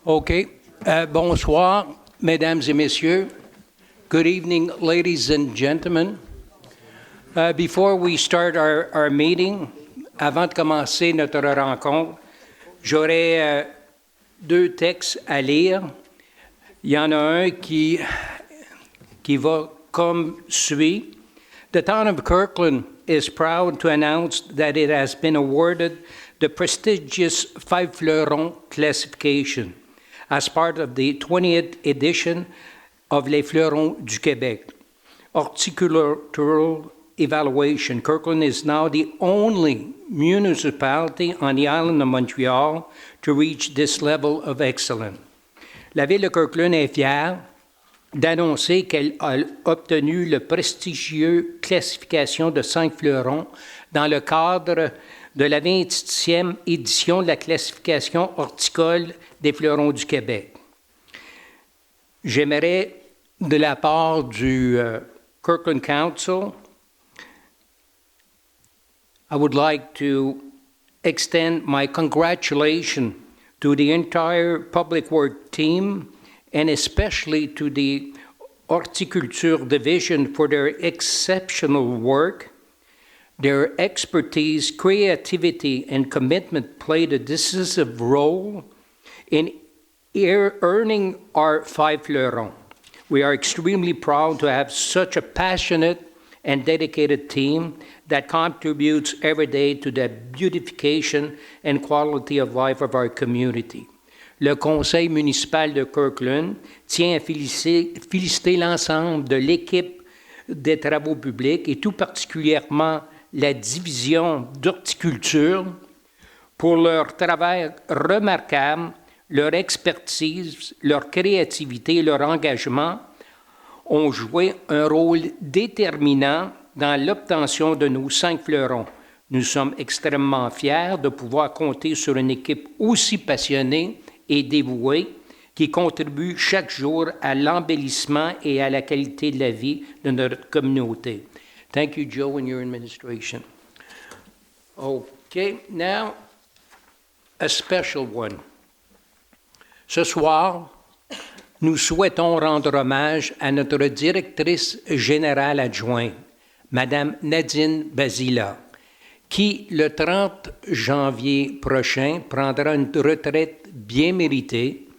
Okay. Bonsoir, mesdames et messieurs. Good evening, ladies and gentlemen. Before we start our meeting, avant de commencer notre rencontre, j'aurais deux textes à lire. Il y en a un qui va comme suit. The town of Kirkland is proud to announce that it has been awarded the prestigious Five Fleurons classification as part of the 20th edition of Les Fleurons du Québec. Horticultural evaluation. Kirkland is now the only municipality on the island of Montreal to reach this level of excellence. La ville de Kirkland est fière d'annoncer qu'elle a obtenu le prestigieux classification de 5 fleurons dans le cadre de la 27e édition de la classification horticole des fleurons du Québec. J'aimerais, de la part du Kirkland Council, I would like to extend my congratulations to the entire public work team and especially to the Horticulture Division for their exceptional work. Their expertise, creativity, and commitment played a decisive role in earning our 5 fleurons. We are extremely proud to have such a passionate and dedicated team that contributes every day to the beautification and quality of life of our community. Le conseil municipal de Kirkland tient à féliciter l'ensemble de l'équipe des travaux publics et tout particulièrement la division d'horticulture pour leur travail remarquable, leur expertise, leur créativité et leur engagement ont joué un rôle déterminant dans l'obtention de nos 5 fleurons. Nous sommes extrêmement fiers de pouvoir compter sur une équipe aussi passionnée et dévouée qui contribue chaque jour à l'embellissement et à la qualité de la vie de notre communauté. Thank you, Joe, and your administration. Okay, now a special one. Ce soir, nous souhaitons rendre hommage à notre directrice générale adjointe, Mme Nadine Basila, qui, le 30 janvier prochain, prendra une retraite bien méritée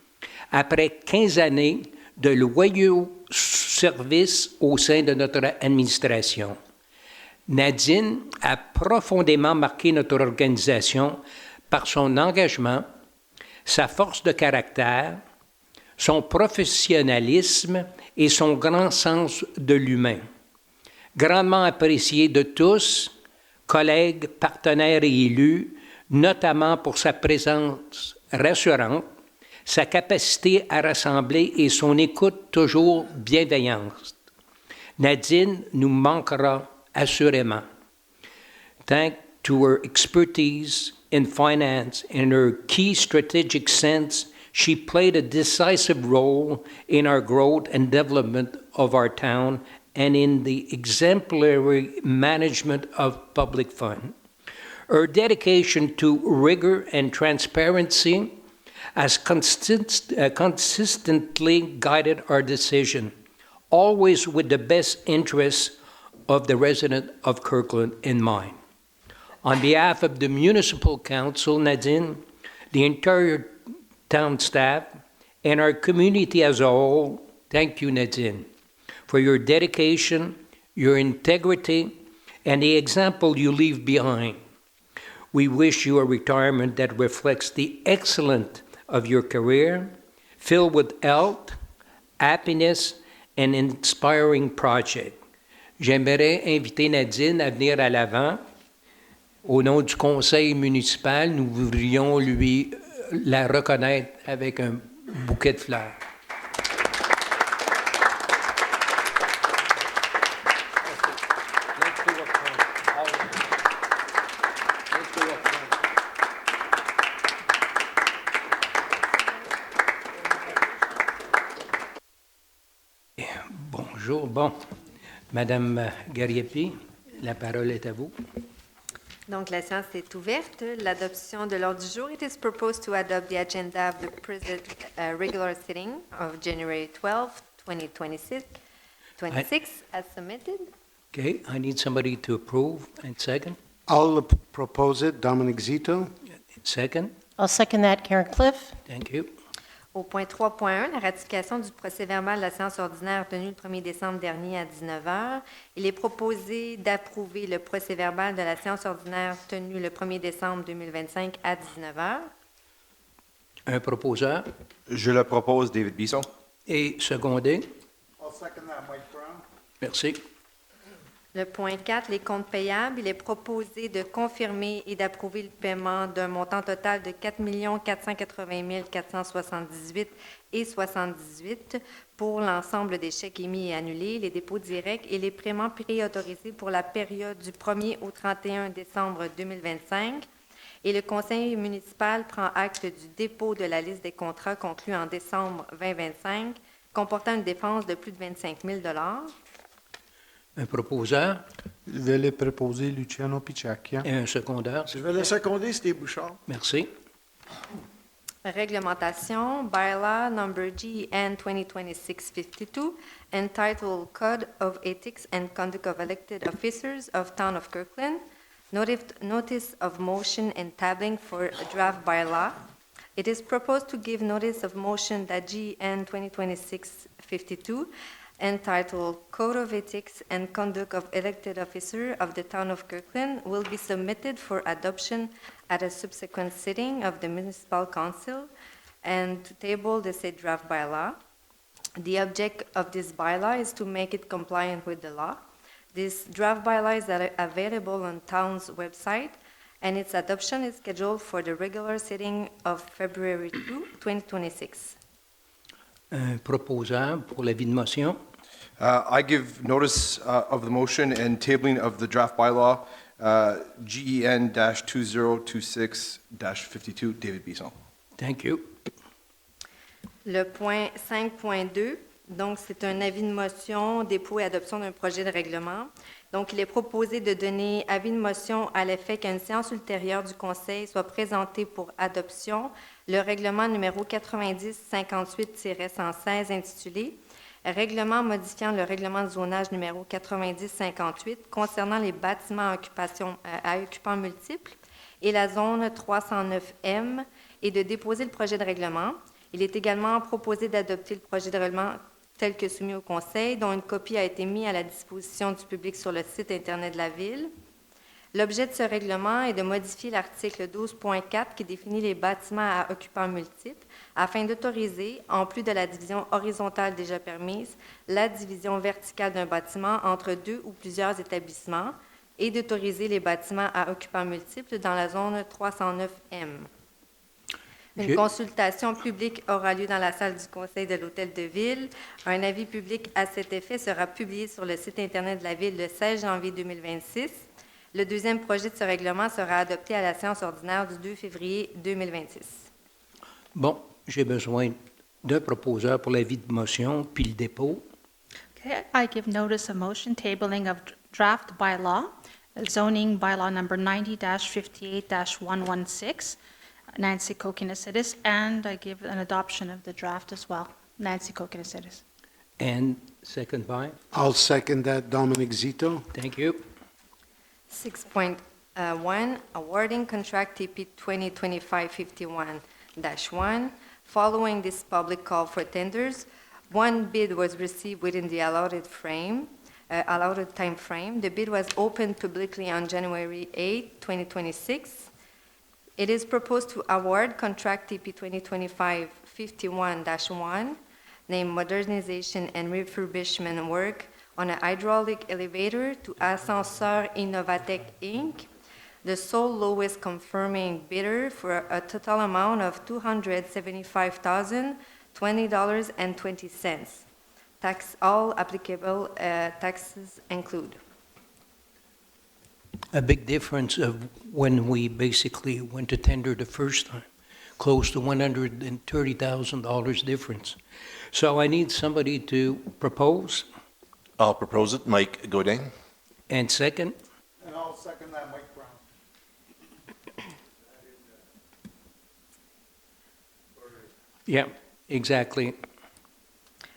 après 15 années de loyaux services au sein de notre administration. Nadine a profondément marqué notre organisation par son engagement, sa force de caractère, son professionnalisme et son grand sens de l'humain. Grandement apprécié de tous, collègues, partenaires et élus, notamment pour sa présence rassurante, sa capacité à rassembler et son écoute toujours bienveillante. Nadine nous manquera assurément. Thanks to her expertise in finance and her key strategic sense, she played a decisive role in our growth and development of our town and in the exemplary management of public funds. Her dedication to rigor and transparency has consistently guided our decision, always with the best interests of the resident of Kirkland in mind. On behalf of the Municipal Council, Nadine, the entire town staff, and our community as a whole, thank you, Nadine, for your dedication, your integrity, and the example you leave behind. We wish you a retirement that reflects the excellence of your career, filled with health, happiness, and inspiring projects. J'aimerais inviter Nadine à venir à l'avant. Au nom du conseil municipal, nous voudrions lui la reconnaître avec un bouquet de fleurs. Bonjour. Bon, Madame Gariepi, la parole est à vous. Donc, la séance est ouverte. L'adoption de l'ordre du jour. It is proposed to adopt the agenda of the present regular sitting of January 12, 2026, as submitted. Okay, I need somebody to approve and second. I'll propose it, Dominic Zito. Second, I'll second that, Karen Cliff. thank you. Au point 3.1, la ratification du procès-verbal de la séance ordinaire tenue le 1er décembre dernier à 19 h. Il est proposé d'approuver le procès-verbal de la séance ordinaire tenue le 1er décembre 2025 à 19 h. Un proposeur Je le propose, David Bisson. et secondé. I'll second that, Mike Brown. Merci. Le point 4, les comptes payables. Il est proposé de confirmer et d'approuver le paiement d'un montant total de 4 480 478 et 78 pour l'ensemble des chèques émis et annulés, les dépôts directs et les paiements préautorisés pour la période du 1er au 31 décembre 2025. Et le conseil municipal prend acte du dépôt de la liste des contrats conclus en décembre 2025 comportant une dépense de plus de 25 000 $ Un proposeur Je vais le proposer, Luciano Picciacchia. et un secondaire. Je vais le seconder, Steve Bouchard. Merci. Réglementation, bylaw number GN 2026-52, entitled Code of Ethics and Conduct of Elected Officers of Town of Kirkland, notice of motion and tabling for a draft bylaw. It is proposed to give notice of motion that GN 2026-52, entitled Code of Ethics and Conduct of Elected Officer of the Town of Kirkland, will be submitted for adoption at a subsequent sitting of the Municipal Council and to table the said draft bylaw. The object of this bylaw is to make it compliant with the law. This draft bylaw is available on town's website, and its adoption is scheduled for the regular sitting of February 2, 2026. Un proposeur pour l'avis de motion. I give notice of the motion and tabling of the draft bylaw, GEN-2026-52, David Bisson. Thank you. Le point 5.2, donc c'est un avis de motion, dépôt et adoption d'un projet de règlement. Donc, il est proposé de donner avis de motion à l'effet qu'à une séance ultérieure du Conseil soit présenté pour adoption le règlement numéro 9058-116 intitulé « Règlement modifiant le règlement de zonage numéro 9058 concernant les bâtiments à occupants multiples et la zone 309M » et de déposer le projet de règlement. Il est également proposé d'adopter le projet de règlement tel que soumis au Conseil, dont une copie a été mise à la disposition du public sur le site Internet de la Ville. L'objet de ce règlement est de modifier l'article 12.4 qui définit les bâtiments à occupants multiples afin d'autoriser, en plus de la division horizontale déjà permise, la division verticale d'un bâtiment entre deux ou plusieurs établissements et d'autoriser les bâtiments à occupants multiples dans la zone 309M. Une consultation publique aura lieu dans la salle du Conseil de l'Hôtel de Ville. Un avis public à cet effet sera publié sur le site Internet de la Ville le 16 janvier 2026. Le deuxième projet de ce règlement sera adopté à la séance ordinaire du 2 février 2026. Bon, j'ai besoin d'un proposeur pour l'avis de motion puis le dépôt. Okay, I give notice of motion tabling of draft bylaw, zoning bylaw number 90-58-116, Nancy Kokinesitis, and I give an adoption of the draft as well, Nancy Kokinesitis. And second by, I'll second that, Dominic Zito. thank you. 6.1, awarding contract TP 2025-51-1. Following this public call for tenders, one bid was received within the allotted time frame. The bid was opened publicly on January 8, 2026. It is proposed to award contract TP 2025-51-1, named Modernization and Refurbishment Work on a hydraulic elevator to Ascenseur Innovatec, Inc., the sole lowest confirming bidder for a total amount of $275,020.20. All applicable taxes include. A big difference of when we basically went to tender the first time, close to $130,000 difference. So I need somebody to propose I'll propose it, Mike Godin. and second. And I'll second that, Mike Brown. Yeah, exactly.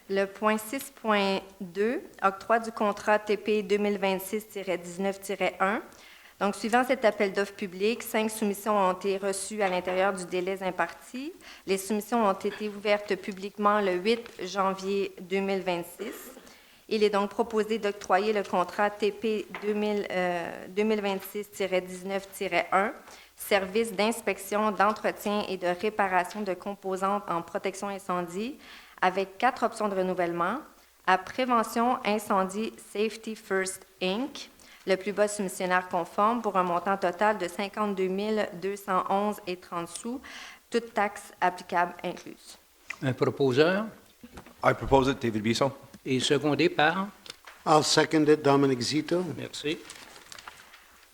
Le point 6.2, octroi du contrat TP 2026-19-1. Donc, suivant cet appel d'offres public, 5 soumissions ont été reçues à l'intérieur du délai imparti. Les soumissions ont été ouvertes publiquement le 8 janvier 2026. Il est donc proposé d'octroyer le contrat TP 2026-19-1, service d'inspection, d'entretien et de réparation de composantes en protection incendie, avec 4 options de renouvellement, à Prévention Incendie Safety First Inc., le plus bas soumissionnaire conforme, pour un montant total de 52 211,30 sous, toutes taxes applicables incluses. Un proposeur I propose it, David Bisson. et secondé par. I'll second it, Dominic Zito. Merci.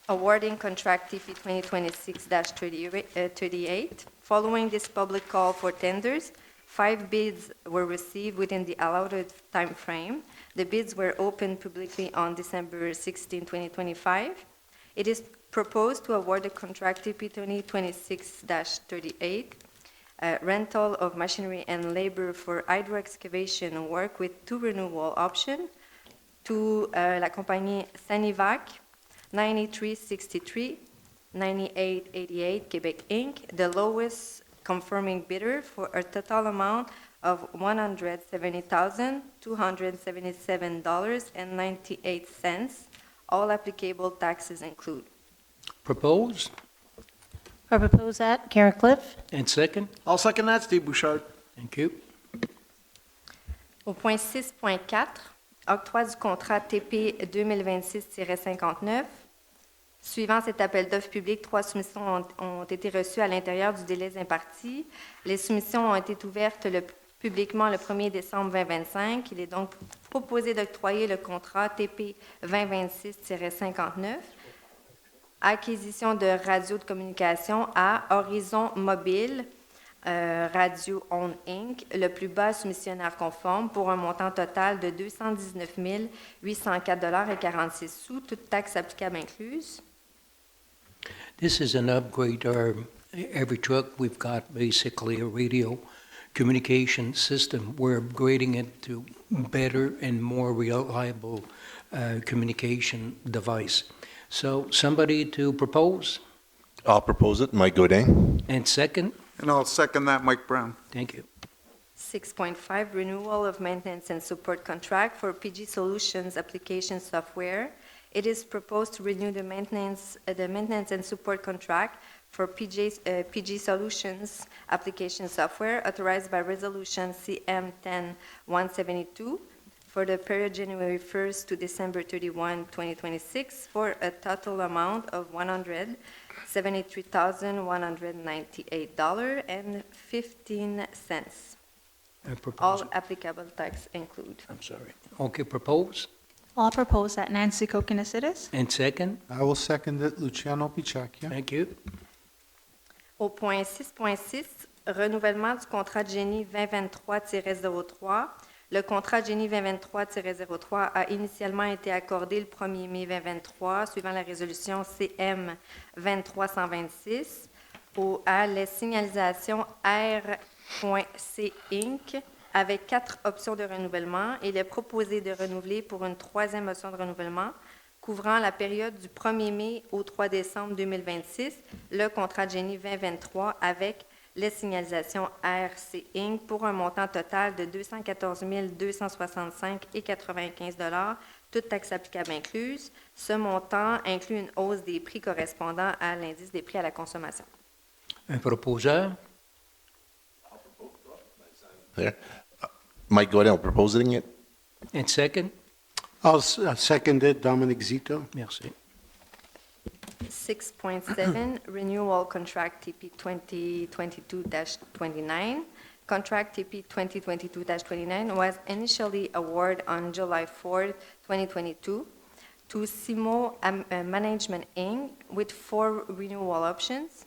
Awarding contract TP 2026-38. Following this public call for tenders, 5 bids were received within the allotted time frame. The bids were opened publicly on December 16, 2025. It is proposed to award the contract TP 2026-38, rental of machinery and labor for hydro excavation work with 2 renewal options to la compagnie Sanivac, 9363, 9888 Quebec Inc., the lowest confirming bidder for a total amount of $170,277.98. All applicable taxes include. Propose I propose that. Karen Cliff. and second. I'll second that, Steve Bouchard. Thank you. Au point 6.4, octroi du contrat TP 2026-59. Suivant cet appel d'offres public, 3 soumissions ont été reçues à l'intérieur du délai imparti. Les soumissions ont été ouvertes publiquement le 1er décembre 2025. Il est donc proposé d'octroyer le contrat TP 2026-59, acquisition de radios de communication à Horizon Mobile, Radio On Inc., le plus bas soumissionnaire conforme, pour un montant total de 219 804,46 sous, toutes taxes applicables incluses. This is an upgrade. Every truck, we've got basically a radio communication system. We're upgrading it to better and more reliable communication device. So somebody to propose I'll propose it, Mike Godin. and second. And I'll second that, Mike Brown. Thank you. 6.5, renewal of maintenance and support contract for PG Solutions application software. It is proposed to renew the maintenance and support contract for PG Solutions application software authorized by Resolution CM 10-172 for the period January 1st to December 31, 2026, for a total amount of $173,198.15. All applicable tax include. I'm sorry. Okay, propose I'll propose that Nancy Kokinesides. and second. I will second it, Luciano Picciacchia. Thank you. Au point 6.6, renouvellement du contrat de génie 2023-03. Le contrat de génie 2023-03 a initialement été accordé le 1er mai 2023, suivant la résolution CM 2326, à la signalisation R.C. Inc., avec 4 options de renouvellement. Il est proposé de renouveler pour une 3e option de renouvellement couvrant la période du 1er mai au 3 décembre 2026, le contrat de génie 2023 avec les signalisations RC Inc. pour un montant total de 214 265,95 $, toutes taxes applicables incluses. Ce montant inclut une hausse des prix correspondant à l'indice des prix à la consommation. Un proposeur There. Mike Godin, proposing it. and second. I'll second it, Dominic Zito. Merci. 6.7, renewal contract TP 2022-29. Contract TP 2022-29 was initially awarded on July 4, 2022 to Simo Management Inc. with 4 renewal options.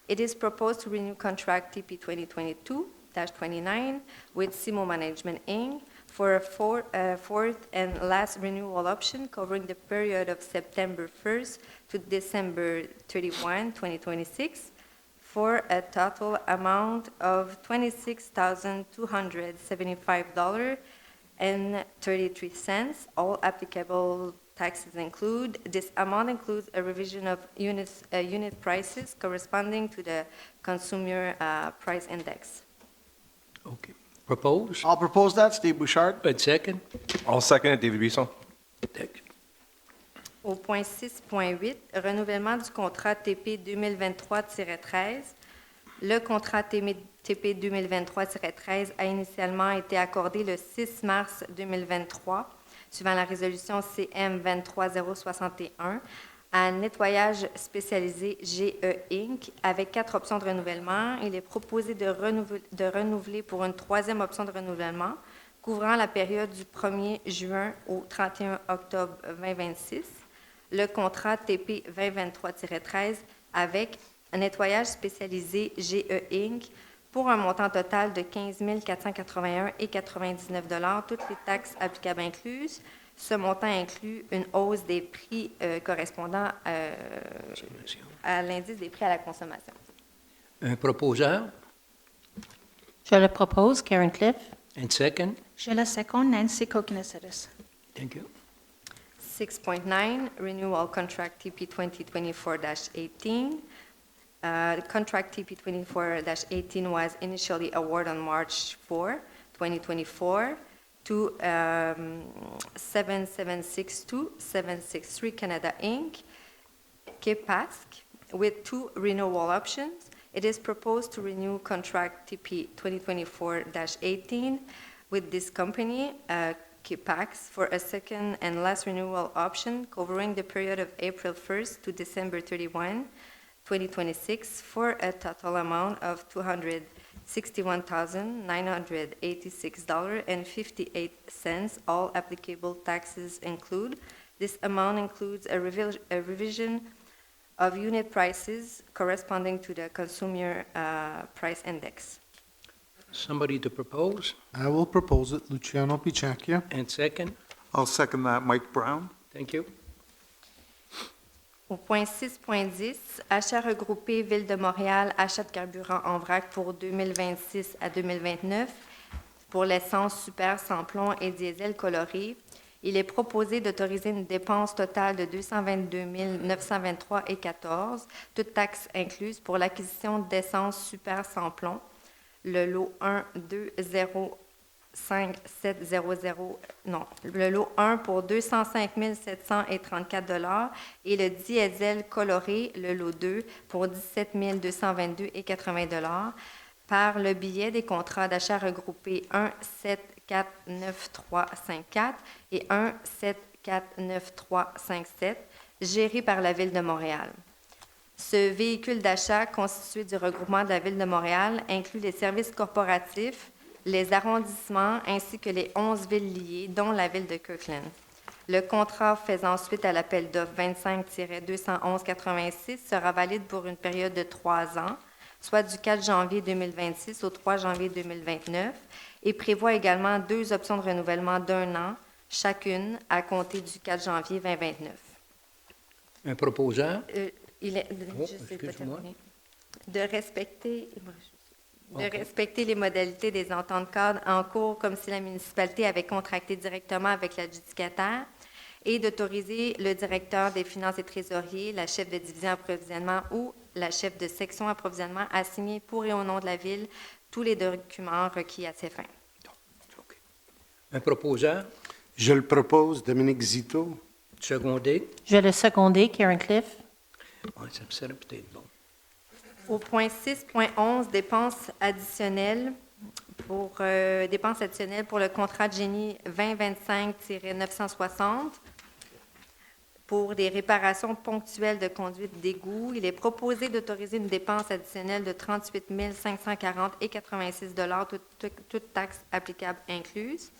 It is proposed to renew contract TP 2022-29 with Simo Management Inc. for a fourth and last renewal option covering the period of September 1st to December 31, 2026, for a total amount of $26,275.33. All applicable taxes include. This amount includes a revision of unit prices corresponding to the consumer price index. OK. Propose? I'll propose that, Steve Bouchard. And second? I'll second it, David Bisson. Thank you. Au point 6.8, renouvellement du contrat TP 2023-13. Le contrat TP 2023-13 a initialement été accordé le 6 mars 2023, suivant la résolution CM 23061, à Nettoyage spécialisé GE Inc. Avec 4 options de renouvellement. Il est proposé de renouveler pour une 3e option de renouvellement couvrant la période du 1er juin au 31 octobre 2026. Le contrat TP 2023-13 avec un nettoyage spécialisé GE Inc. pour un montant total de 15 481,99 $, toutes les taxes applicables incluses. Ce montant inclut une hausse des prix correspondant à l'indice des prix à la consommation. Un proposeur? Je le propose, Karen Cliff. And second? Je le seconde, Nancy Kokinis. Thank you. 6.9, Renewal Contract TP 2024-18. The contract TP 24-18 was initially awarded on March 4, 2024 to 7762-763 Canada Inc., KPASC, with 2 renewal options. It is proposed to renew contract TP 2024-18 with this company, KPAX, for a second and last renewal option covering the period of April 1st to December 31, 2026, for a total amount of $261,986.58. All applicable taxes include. This amount includes a revision of unit prices corresponding to the consumer price index. Somebody to propose? I will propose it, Luciano Picacchia. And second? I'll second that, Mike Brown. Thank you. Au point 6.10, achat regroupé Ville de Montréal, achat de carburant en vrac pour 2026 à 2029 pour l'essence super sans plomb et diesel coloré. Il est proposé d'autoriser une dépense totale de 222 923,14 $, toutes taxes incluses, pour l'acquisition d'essence super sans plomb, le lot 1 le lot 1 pour 205 734 $ et le diesel coloré, le lot 2, pour 17 222,80 $ par le biais des contrats d'achat regroupés 1749-354 et 1749-357, gérés par la Ville de Montréal. Ce véhicule d'achat, constitué du regroupement de la Ville de Montréal, inclut les services corporatifs, les arrondissements ainsi que les 11 villes liées, dont la Ville de Kirkland. Le contrat faisant suite à l'appel d'offres 25-211-86 sera valide pour une période de 3 ans, soit du 4 janvier 2026 au 3 janvier 2029, et prévoit également 2 options de renouvellement d'1 an, chacune à compter du 4 janvier 2029. Un proposeur? Il est, Oh, je sais pas excuse-moi. terminer. De respecter les modalités des ententes cadres en cours comme si la municipalité avait contracté directement avec l'adjudicataire et d'autoriser le directeur des finances et trésoriers, la chef de division approvisionnement ou la chef de section approvisionnement à signer pour et au nom de la Ville tous les documents requis à ces fins. OK. Un proposeur? Je le propose, Dominique Zito. Secondé? Je le seconder, Karen Cliff. Ouais, ça me serait peut-être bon. Au point 6.11, dépenses additionnelles pour le contrat de génie 2025-960 pour des réparations ponctuelles de conduite d'égout. Il est proposé d'autoriser une dépense additionnelle de 38 540,86 $, toutes taxes applicables incluses,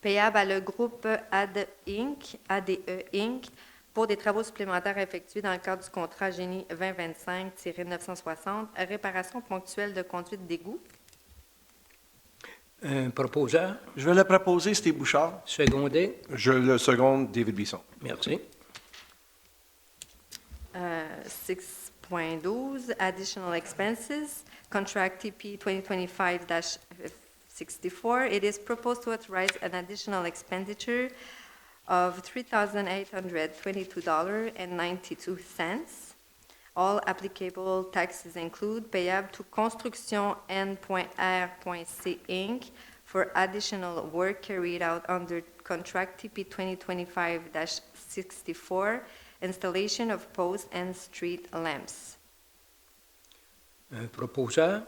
payable à le groupe ADE Inc. pour des travaux supplémentaires effectués dans le cadre du contrat génie 2025-960, réparation ponctuelle de conduite d'égout. Un proposeur? Je vais le proposer, Steve Bouchard. Secondé? Je le seconde, David Bisson. Merci. Point 12, additional expenses, contract TP 2025-64. It is proposed to authorize an additional expenditure of $3,822.92. All applicable taxes include payable to Construction N.R.C. Inc. for additional work carried out under contract TP 2025-64, installation of post and street lamps. Un proposeur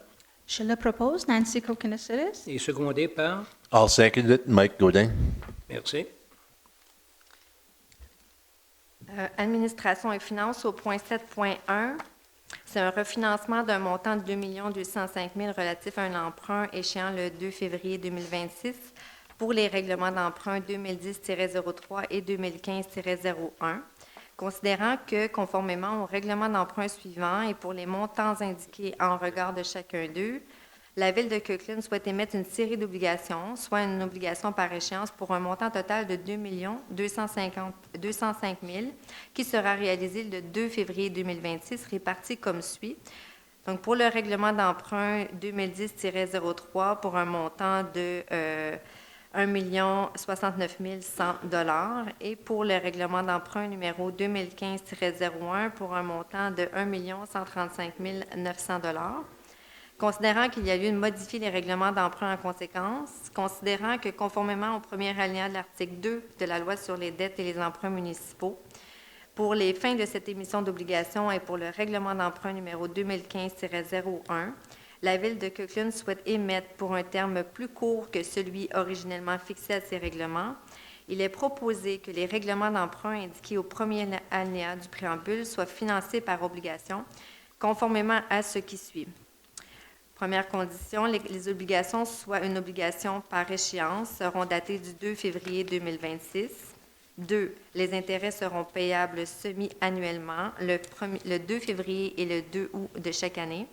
Je le propose, Nancy Kokonasidis. et secondé par, I'll second it, Mike Godin. merci. Administration et finances au point 7.1. C'est un refinancement d'un montant de 2 205 000 relatif à un emprunt échéant le 2 février 2026 pour les règlements d'emprunt 2010-03 et 2015-01. Considérant que, conformément au règlement d'emprunt suivant et pour les montants indiqués en regard de chacun d'eux, la Ville de Kirkland souhaite émettre une série d'obligations, soit une obligation par échéance pour un montant total de 2 205 000 qui sera réalisé le 2 février 2026, réparti comme suit. Donc, pour le règlement d'emprunt 2010-03 pour un montant de 1 069 100 $ et pour le règlement d'emprunt numéro 2015-01 pour un montant de 1 135 900 $. Considérant qu'il y a lieu de modifier les règlements d'emprunt en conséquence, considérant que conformément au premier alinéa de l'article 2 de la Loi sur les dettes et les emprunts municipaux, pour les fins de cette émission d'obligations et pour le règlement d'emprunt numéro 2015-01, la Ville de Kirkland souhaite émettre pour un terme plus court que celui originellement fixé à ces règlements. Il est proposé que les règlements d'emprunt indiqués au premier alinéa du préambule soient financés par obligation, conformément à ce qui suit. Première condition, les obligations, soit une obligation par échéance, seront datées du 2 février 2026. 2. Les intérêts seront payables semi-annuellement, le 2 février et le 2 août de chaque année.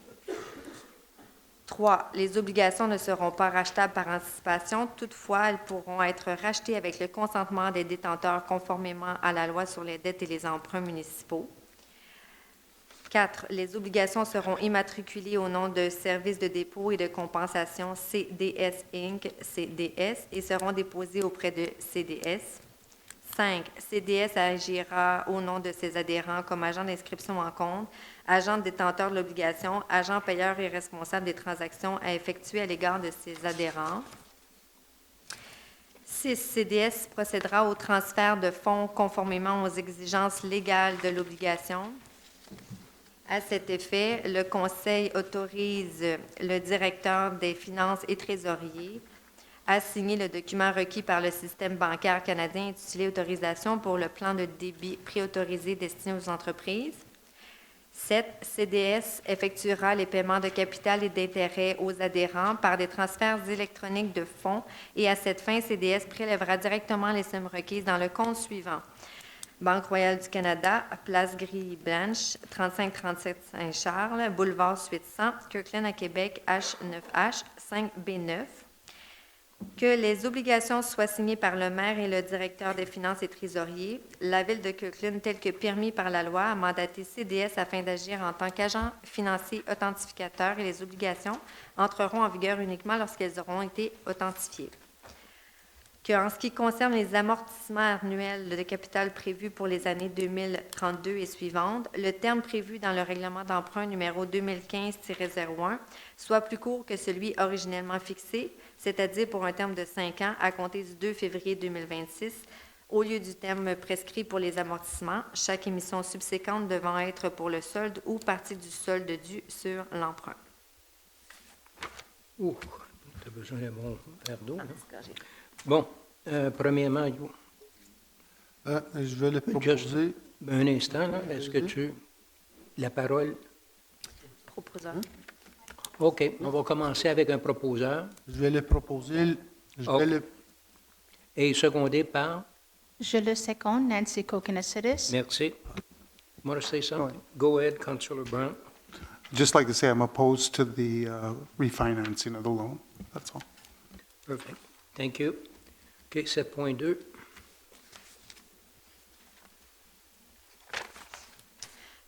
3. Les obligations ne seront pas rachetables par anticipation. Toutefois, elles pourront être rachetées avec le consentement des détenteurs conformément à la Loi sur les dettes et les emprunts municipaux. 4. Les obligations seront immatriculées au nom de Service de dépôt et de compensation CDS Inc., CDS, et seront déposées auprès de CDS. 5. CDS agira au nom de ses adhérents comme agent d'inscription en compte, agent détenteur de l'obligation, agent payeur et responsable des transactions à effectuer à l'égard de ses adhérents. 6. CDS procédera au transfert de fonds conformément aux exigences légales de l'obligation. À cet effet, le conseil autorise le directeur des finances et trésorier à signer le document requis par le système bancaire canadien intitulé « Autorisation pour le plan de débit préautorisé destiné aux entreprises ». 7. CDS effectuera les paiements de capital et d'intérêt aux adhérents par des transferts électroniques de fonds et à cette fin, CDS prélèvera directement les sommes requises dans le compte suivant. Banque Royale du Canada, Place Gris-Blanche, 3537 Saint-Charles, Boulevard Suite 100, Kirkland à Québec, H9H 5B9. Que les obligations soient signées par le maire et le directeur des finances et trésoriers. La Ville de Kirkland, tel que permis par la loi, a mandaté CDS afin d'agir en tant qu'agent financier authentificateur et les obligations entreront en vigueur uniquement lorsqu'elles auront été authentifiées. Qu'en ce qui concerne les amortissements annuels de capital prévus pour les années 2032 et suivantes, le terme prévu dans le règlement d'emprunt numéro 2015-01 soit plus court que celui originellement fixé, c'est-à-dire pour un terme de 5 ans à compter du 2 février 2026, au lieu du terme prescrit pour les amortissements, chaque émission subséquente devant être pour le solde ou partie du solde dû sur l'emprunt. Ouh, tu as besoin d'un bon verre d'eau. Bon, premièrement, Je vais le proposer. un instant, là, est-ce que tu... La parole... Proposeur. OK, on va commencer avec un proposeur Je vais le proposer. et secondé par... Je le seconde, Nancy Kokonasidis. Merci. Want to say something? Go ahead, Councilor Brown. Just like to say, I'm opposed to the refinancing of the loan, that's all. Perfect. Thank you. OK, 7.2.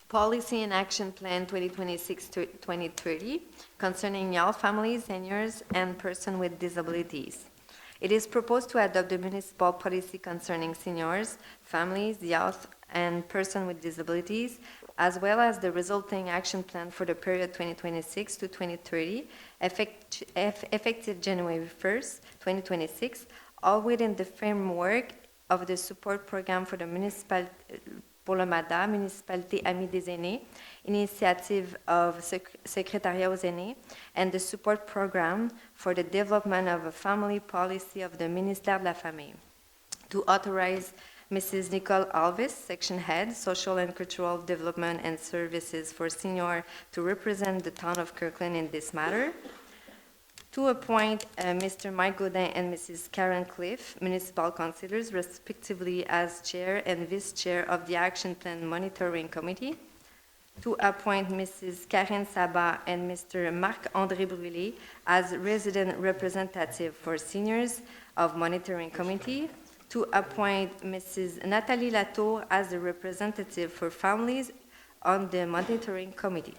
Policy and Action Plan 2026 to 2030 concerning youth, families, seniors, and persons with disabilities. It is proposed to adopt the municipal policy concerning seniors, families, youth, and persons with disabilities, as well as the resulting action plan for the period 2026 to 2030, effective January 1st, 2026, all within the framework of the support program for the pour le MADA, Municipalité Amis des Aînés, initiative of Secretariat aux Aînés, and the support program for the development of a family policy of the Ministère de la Famille. To authorize Mrs. Nicole Alvis, Section Head, Social and Cultural Development and Services for Senior, to represent the town of Kirkland in this matter. To appoint Mr. Mike Godin and Mrs. Karen Cliff, municipal councilors, respectively as chair and vice chair of the Action Plan Monitoring Committee. To appoint Mrs. Karen Sabat and Mr. Marc-André Brûlé as resident representative for seniors of Monitoring Committee. To appoint Mrs. Nathalie Latour as the representative for families on the Monitoring Committee.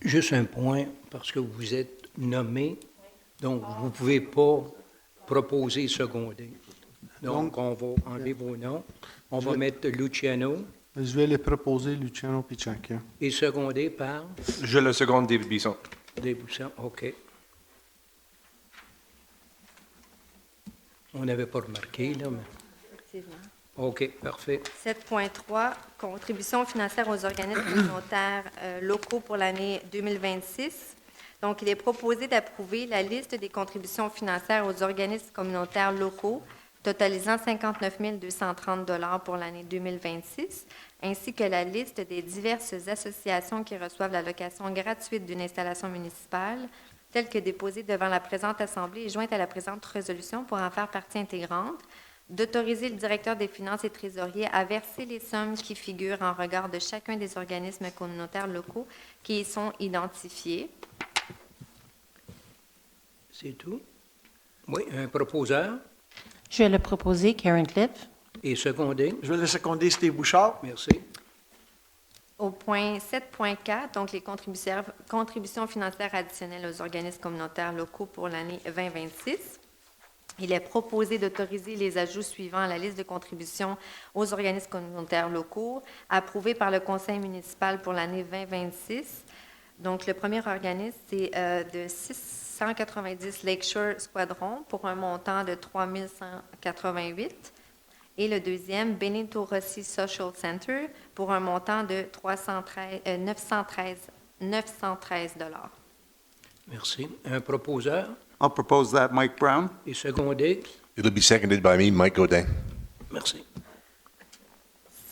Juste un point, parce que vous êtes nommé, donc vous ne pouvez pas proposer seconder. Donc, on va enlever vos noms. On va mettre Luciano Je vais les proposer, Luciano Pichacchia. et secondé par Je le seconde, David Bisson. Desbuissons. OK. On n'avait pas remarqué, là, mais... Effectivement. OK, parfait. 7.3, contribution financière aux organismes communautaires locaux pour l'année 2026. Donc, il est proposé d'approuver la liste des contributions financières aux organismes communautaires locaux, totalisant 59 230 $ pour l'année 2026, ainsi que la liste des diverses associations qui reçoivent l'allocation gratuite d'une installation municipale, telle que déposée devant la présente Assemblée et jointe à la présente résolution pour en faire partie intégrante, d'autoriser le directeur des finances et trésorier à verser les sommes qui figurent en regard de chacun des organismes communautaires locaux qui y sont identifiés. C'est tout? Oui, un proposeur Je vais le proposer, Karen Cliff. et secondé. Je vais le seconder, Steve Bouchard. Merci. Au point 7.4, donc les contributions financières additionnelles aux organismes communautaires locaux pour l'année 2026. Il est proposé d'autoriser les ajouts suivants à la liste de contributions aux organismes communautaires locaux approuvés par le conseil municipal pour l'année 2026. Donc, le premier organisme, c'est de 690 Lakeshore Squadron pour un montant de 3 188. Et le deuxième, Benito Rossi Social Center pour un montant de 913 $. Merci. Un proposeur I'll propose that, Mike Brown. et secondé. It'll be seconded by me, Mike Godin. Merci.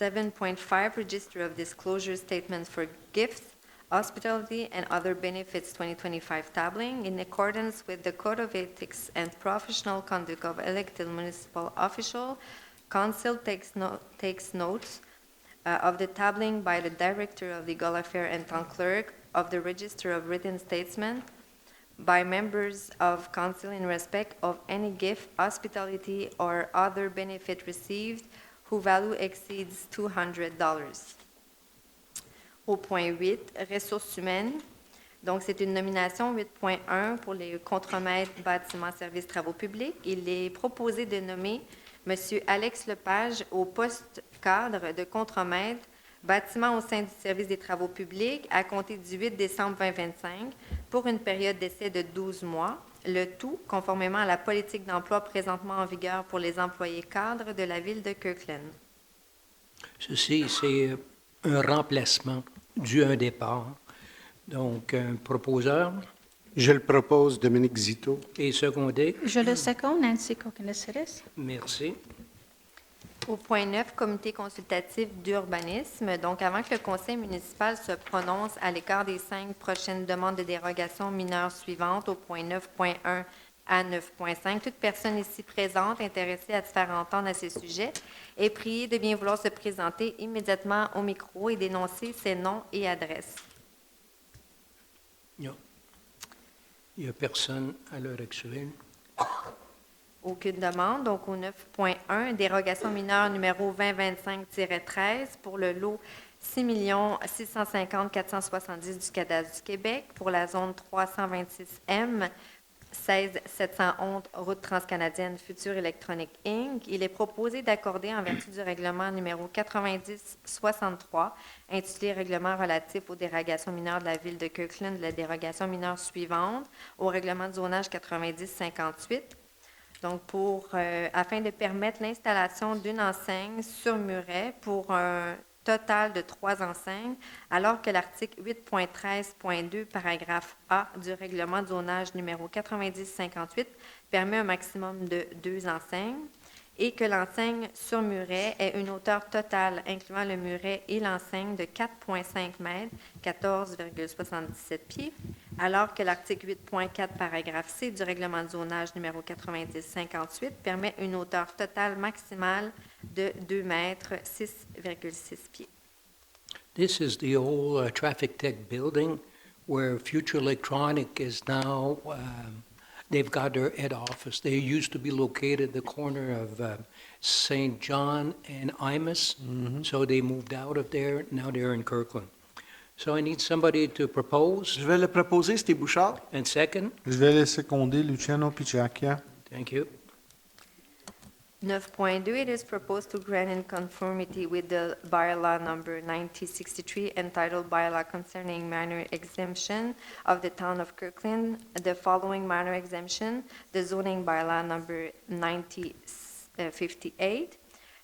7.5, Register of Disclosure Statements for Gifts, Hospitality, and Other Benefits 2025 tabling in accordance with the Code of Ethics and Professional Conduct of Elected Municipal Official. Council takes notes of the tabling by the Director of Legal Affairs and Town Clerk of the Register of Written Statements by members of Council in respect of any gift, hospitality, or other benefit received whose value exceeds $200. Au point 8, ressources humaines. Donc, c'est une nomination 8.1 pour les contremaîtres bâtiments, services, travaux publics. Il est proposé de nommer M. Alex Lepage au poste cadre de contremaître bâtiment au sein du service des travaux publics à compter du 8 décembre 2025 pour une période d'essai de 12 mois, le tout conformément à la politique d'emploi présentement en vigueur pour les employés cadres de la ville de Kirkland. Ceci, c'est un remplacement dû à un départ. Donc, un proposeur Je le propose, Dominique Zito. et secondé. Je le seconde, Nancy Kokinis. Merci. Au point 9, comité consultatif d'urbanisme. Donc, avant que le conseil municipal se prononce à l'écart des 5 prochaines demandes de dérogation mineures suivantes, au point 9.1 à 9.5, toute personne ici présente intéressée à se faire entendre à ces sujets est priée de bien vouloir se présenter immédiatement au micro et d'énoncer ses noms et adresses. Il n'y a personne à l'heure actuelle. Aucune demande. Donc, au 9.1, dérogation mineure numéro 2025-13 pour le lot 6 650 470 du cadastre du Québec pour la zone 326M, 16 711 Route transcanadienne Future Électronique Inc. Il est proposé d'accorder en vertu du règlement numéro 90-63, intitulé Règlement relatif aux dérogations mineures de la ville de Kirkland, la dérogation mineure suivante au règlement de zonage 90-58. Donc, afin de permettre l'installation d'une enseigne sur muret pour un total de 3 enseignes, alors que l'article 8.13.2, paragraphe A du règlement de zonage numéro 9058 permet un maximum de 2 enseignes, et que l'enseigne sur muret ait une hauteur totale, incluant le muret et l'enseigne, de 4,5 mètres, 14,77 pieds, alors que l'article 8.4, paragraphe C du règlement de zonage numéro 9058 permet une hauteur totale maximale de 2 mètres, 6,6 pieds. This is the old Traffic Tech building where Future Electronic is now, they've got their head office. They used to be located at the corner of St. John and Imus, so they moved out of there. Now they're in Kirkland. So I need somebody to propose. Je vais le proposer, Steve Bouchard. And second, Je vais le seconder, Luciano Picciacchia. thank you. 9.2, it is proposed to grant in conformity with the bylaw number 9063 entitled Bylaw Concerning Minor Exemption of the Town of Kirkland, the following minor exemption, the zoning bylaw number 9058.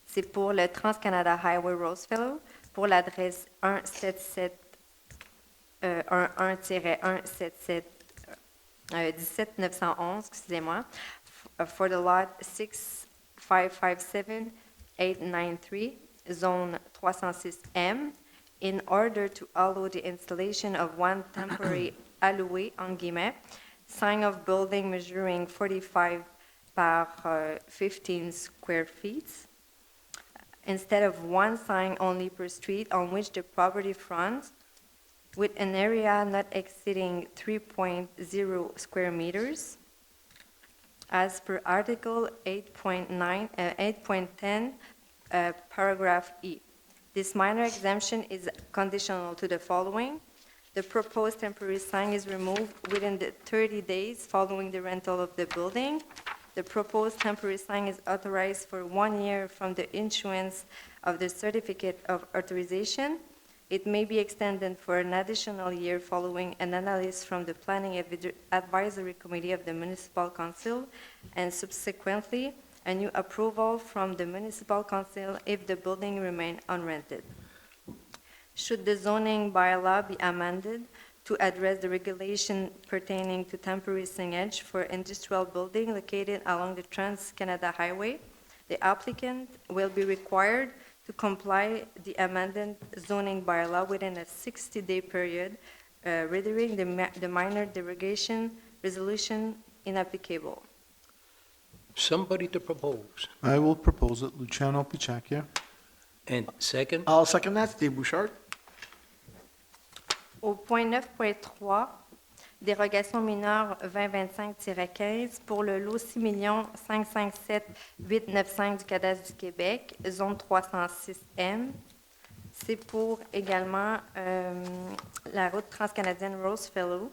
C'est pour le Trans-Canada Highway Rosefellow, pour l'adresse 177-177-17911, excusez-moi, for the lot 6557-893, zone 306M, in order to allow the installation of one temporary alloué, en guillemets, sign of building measuring 45 par 15 square feet, instead of one sign only per street on which the property fronts, with an area not exceeding 3.0 square meters, as per Article 8.10, paragraph E. This minor exemption is conditional to the following. The proposed temporary sign is removed within the 30 days following the rental of the building. The proposed temporary sign is authorized for 1 year from the issuance of the certificate of authorization. It may be extended for an additional year following an analysis from the Planning Advisory Committee of the Municipal Council, and subsequently a new approval from the Municipal Council if the building remains unrented. Should the zoning bylaw be amended to address the regulation pertaining to temporary signage for industrial building located along the Trans-Canada Highway, the applicant will be required to comply the amended zoning bylaw within a 60-day period, rendering the minor derogation resolution inapplicable. Somebody to propose. I will propose it, Luciano Picciacchia. And second, I'll second that, Steve Bouchard. Au point 9.3, dérogation mineure 2025-15 pour le lot 6 557 895 du cadastre du Québec, zone 306M. C'est pour également la route transcanadienne Rosefellow.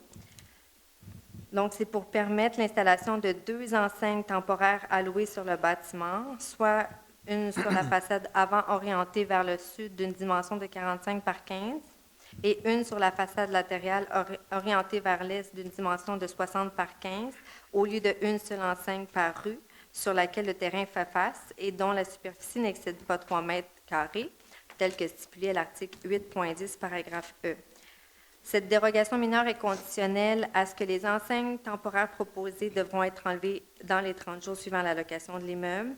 Donc, c'est pour permettre l'installation de 2 enseignes temporaires allouées sur le bâtiment, soit une sur la façade avant orientée vers le sud d'une dimension de 45 par 15 et une sur la façade latérale orientée vers l'est d'une dimension de 60 par 15, au lieu de une seule enseigne par rue sur laquelle le terrain fait face et dont la superficie n'excède pas 3 mètres carrés, tel que stipulé à l'article 8.10, paragraphe E. Cette dérogation mineure est conditionnelle à ce que les enseignes temporaires proposées devront être enlevées dans les 30 jours suivant la location de l'immeuble,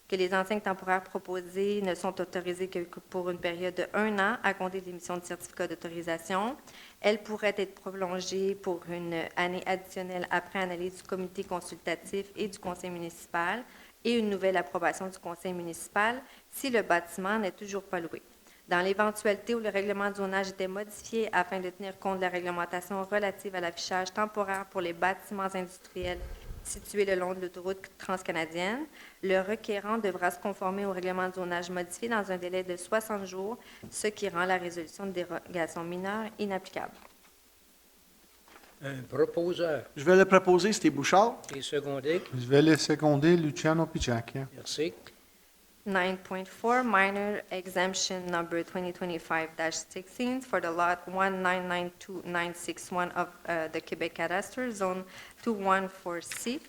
que les enseignes temporaires proposées ne sont autorisées que pour une période de 1 an à compter de l'émission de certificat d'autorisation. Elles pourraient être prolongées pour une année additionnelle après analyse du comité consultatif et du conseil municipal et une nouvelle approbation du conseil municipal si le bâtiment n'est toujours pas loué. Dans l'éventualité où le règlement de zonage était modifié afin de tenir compte de la réglementation relative à l'affichage temporaire pour les bâtiments industriels situé le long de l'autoroute transcanadienne. Le requérant devra se conformer au règlement de zonage modifié dans un délai de 60 jours, ce qui rend la résolution de dérogation mineure inapplicable. Un proposeur Je vais le proposer, Steve Bouchard. et secondé. Je vais le seconder, Luciano Picciacchia. Merci. 9.4 Minor Exemption Number 2025-16 for the Lot 1992961 of the Quebec Cadastre, Zone 214C.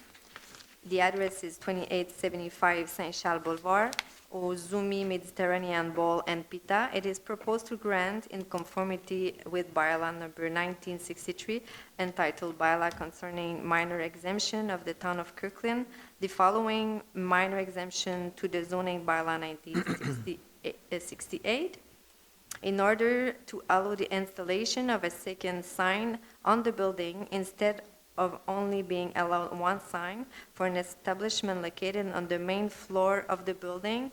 The address is 2875 Saint-Charles Boulevard, Ozumi Mediterranean Bowl and Pita. It is proposed to grant in conformity with bylaw number 1963, entitled Bylaw Concerning Minor Exemption of the Town of Kirkland, the following minor exemption to the zoning bylaw 1968 in order to allow the installation of a second sign on the building instead of only being allowed one sign for an establishment located on the main floor of the building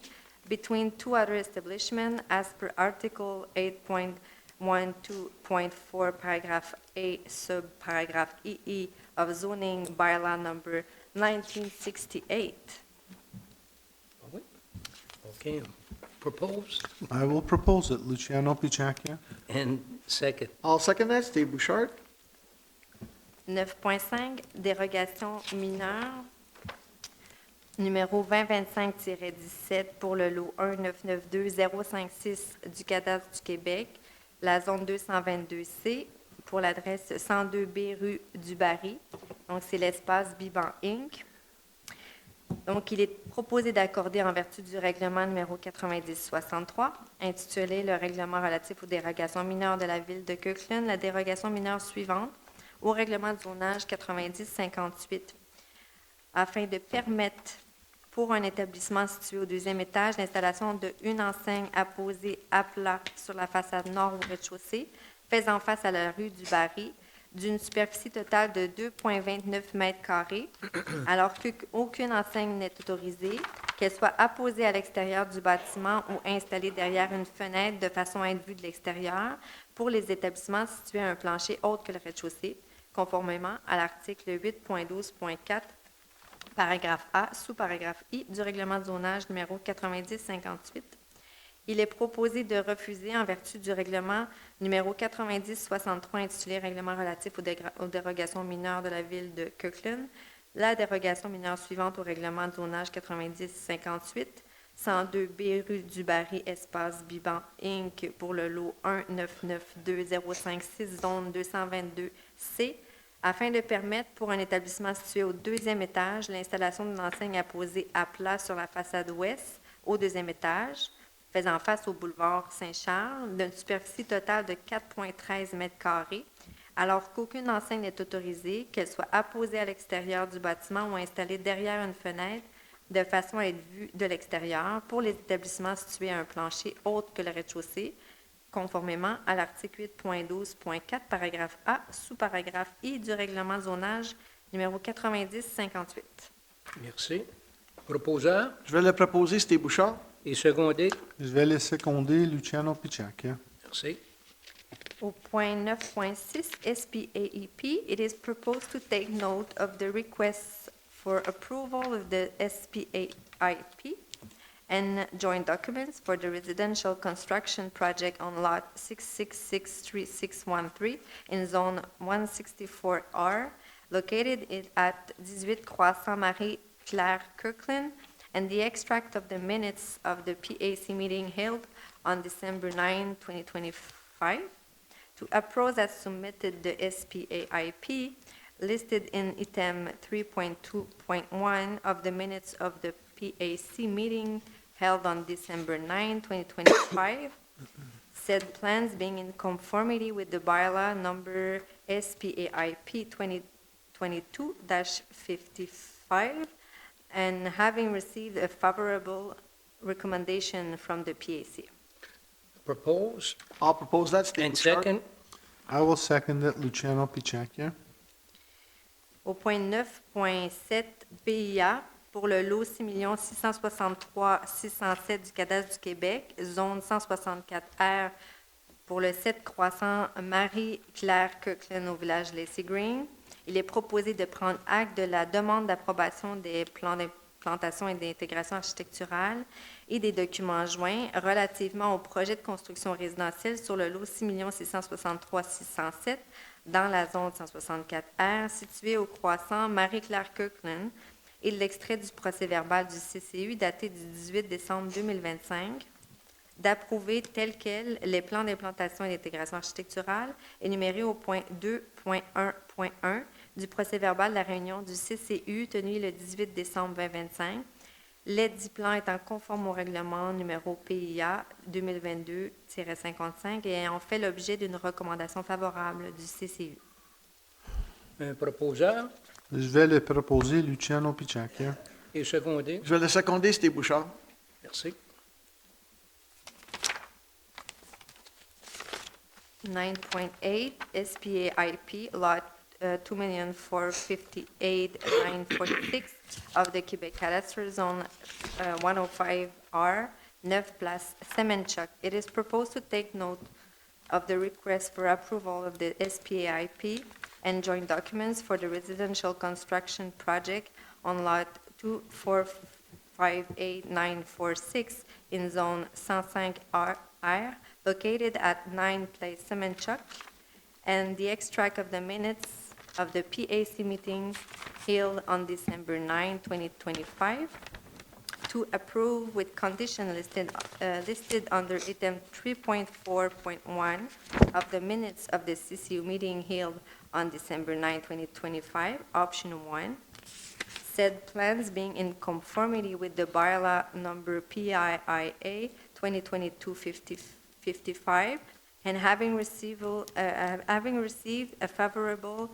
between two other establishments as per Article 8.12.4, paragraph A, subparagraph EE of zoning bylaw number 1968. Oui. OK. Propose I will propose it, Luciano Picciacchia. and second. I'll second that, Steve Bouchard. 9.5, dérogation mineure, numéro 2025-17 pour le lot 1992056 du cadastre du Québec, la zone 222C, pour l'adresse 102B rue du Barry. Donc, c'est l'espace Biban Inc. Donc, il est proposé d'accorder en vertu du règlement numéro 9063, intitulé le règlement relatif aux dérogations mineures de la ville de Kirkland, la dérogation mineure suivante au règlement de zonage 9058, afin de permettre pour un établissement situé au deuxième étage l'installation d'une enseigne apposée à plat sur la façade nord au rez-de-chaussée, faisant face à la rue du Barry, d'une superficie totale de 2,29 mètres carrés, alors qu'aucune enseigne n'est autorisée, qu'elle soit apposée à l'extérieur du bâtiment ou installée derrière une fenêtre de façon à être vue de l'extérieur pour les établissements situés à un plancher autre que le rez-de-chaussée, conformément à l'article 8.12.4, paragraphe A, sous-paragraphe I du règlement de zonage numéro 9058. Il est proposé de refuser, en vertu du règlement numéro 9063 intitulé Règlement relatif aux dérogations mineures de la ville de Kirkland, la dérogation mineure suivante au règlement de zonage 9058, 102B rue du Barry, espace Biban Inc. pour le lot 1992056, zone 222C, afin de permettre pour un établissement situé au deuxième étage l'installation d'une enseigne apposée à plat sur la façade ouest au deuxième étage, faisant face au boulevard Saint-Charles, d'une superficie totale de 4,13 mètres carrés, alors qu'aucune enseigne n'est autorisée, qu'elle soit apposée à l'extérieur du bâtiment ou installée derrière une fenêtre de façon à être vue de l'extérieur pour les établissements situés à un plancher autre que le rez-de-chaussée, conformément à l'article 8.12.4, paragraphe A, sous-paragraphe I du règlement de zonage numéro 9058. Merci. Proposeur Je vais le proposer, Steve Bouchard. et secondé. Je vais le seconder, Luciano Picciacchia. Merci. Au point 9.6 SPAEP, it is proposed to take note of the requests for approval of the SPAIP and joint documents for the residential construction project on lot 6663613 in zone 164R, located at 18 Croissant Marie Claire Kirkland, and the extract of the minutes of the PAC meeting held on December 9, 2025. To approve as submitted the SPAIP listed in item 3.2.1 of the minutes of the PAC meeting held on December 9, 2025, said plans being in conformity with the bylaw number SPAIP 2022-55 and having received a favorable recommendation from the PAC. Propose I'll propose that, Steve and Bouchard. second. I will second it, Luciano Picciacchia. Au point 9.7 PIA, pour le lot 6 663 607 du cadastre du Québec, zone 164R, pour le 7 croissant Marie-Claire Kirkland au village Lacey Green. il est proposé de prendre acte de la demande d'approbation des plans d'implantation et d'intégration architecturale et des documents joints relativement au projet de construction résidentielle sur le lot 6 663 607 dans la zone 164R située au croissant Marie-Claire Kirkland et l'extrait du procès-verbal du CCU daté du 18 décembre 2025, d'approuver tel quel les plans d'implantation et d'intégration architecturale énumérés au point 2.1.1 du procès-verbal de la réunion du CCU tenue le 18 décembre 2025, les 10 plans étant conformes au règlement numéro PIA 2022-55 et ayant fait l'objet d'une recommandation favorable du CCU. Un proposeur Je vais le proposer Luciano Picciacchia. et secondé. Je vais le seconder, c'était Bouchard. Merci. 9.8 SPAIP Lot 2,458,946 of the Quebec Cadastre Zone 105R, 9 Place Semenchuk. It is proposed to take note of the request for approval of the SPAIP and joint documents for the residential construction project on Lot 2,458,946 in Zone 105R, located at 9 Place Semenchuk, and the extract of the minutes of the PAC meeting held on December 9, 2025, to approve with condition listed under item 3.4.1 of the minutes of the CCU meeting held on December 9, 2025, option 1, said plans being in conformity with the bylaw number PIIA 2022-55, and having received a favorable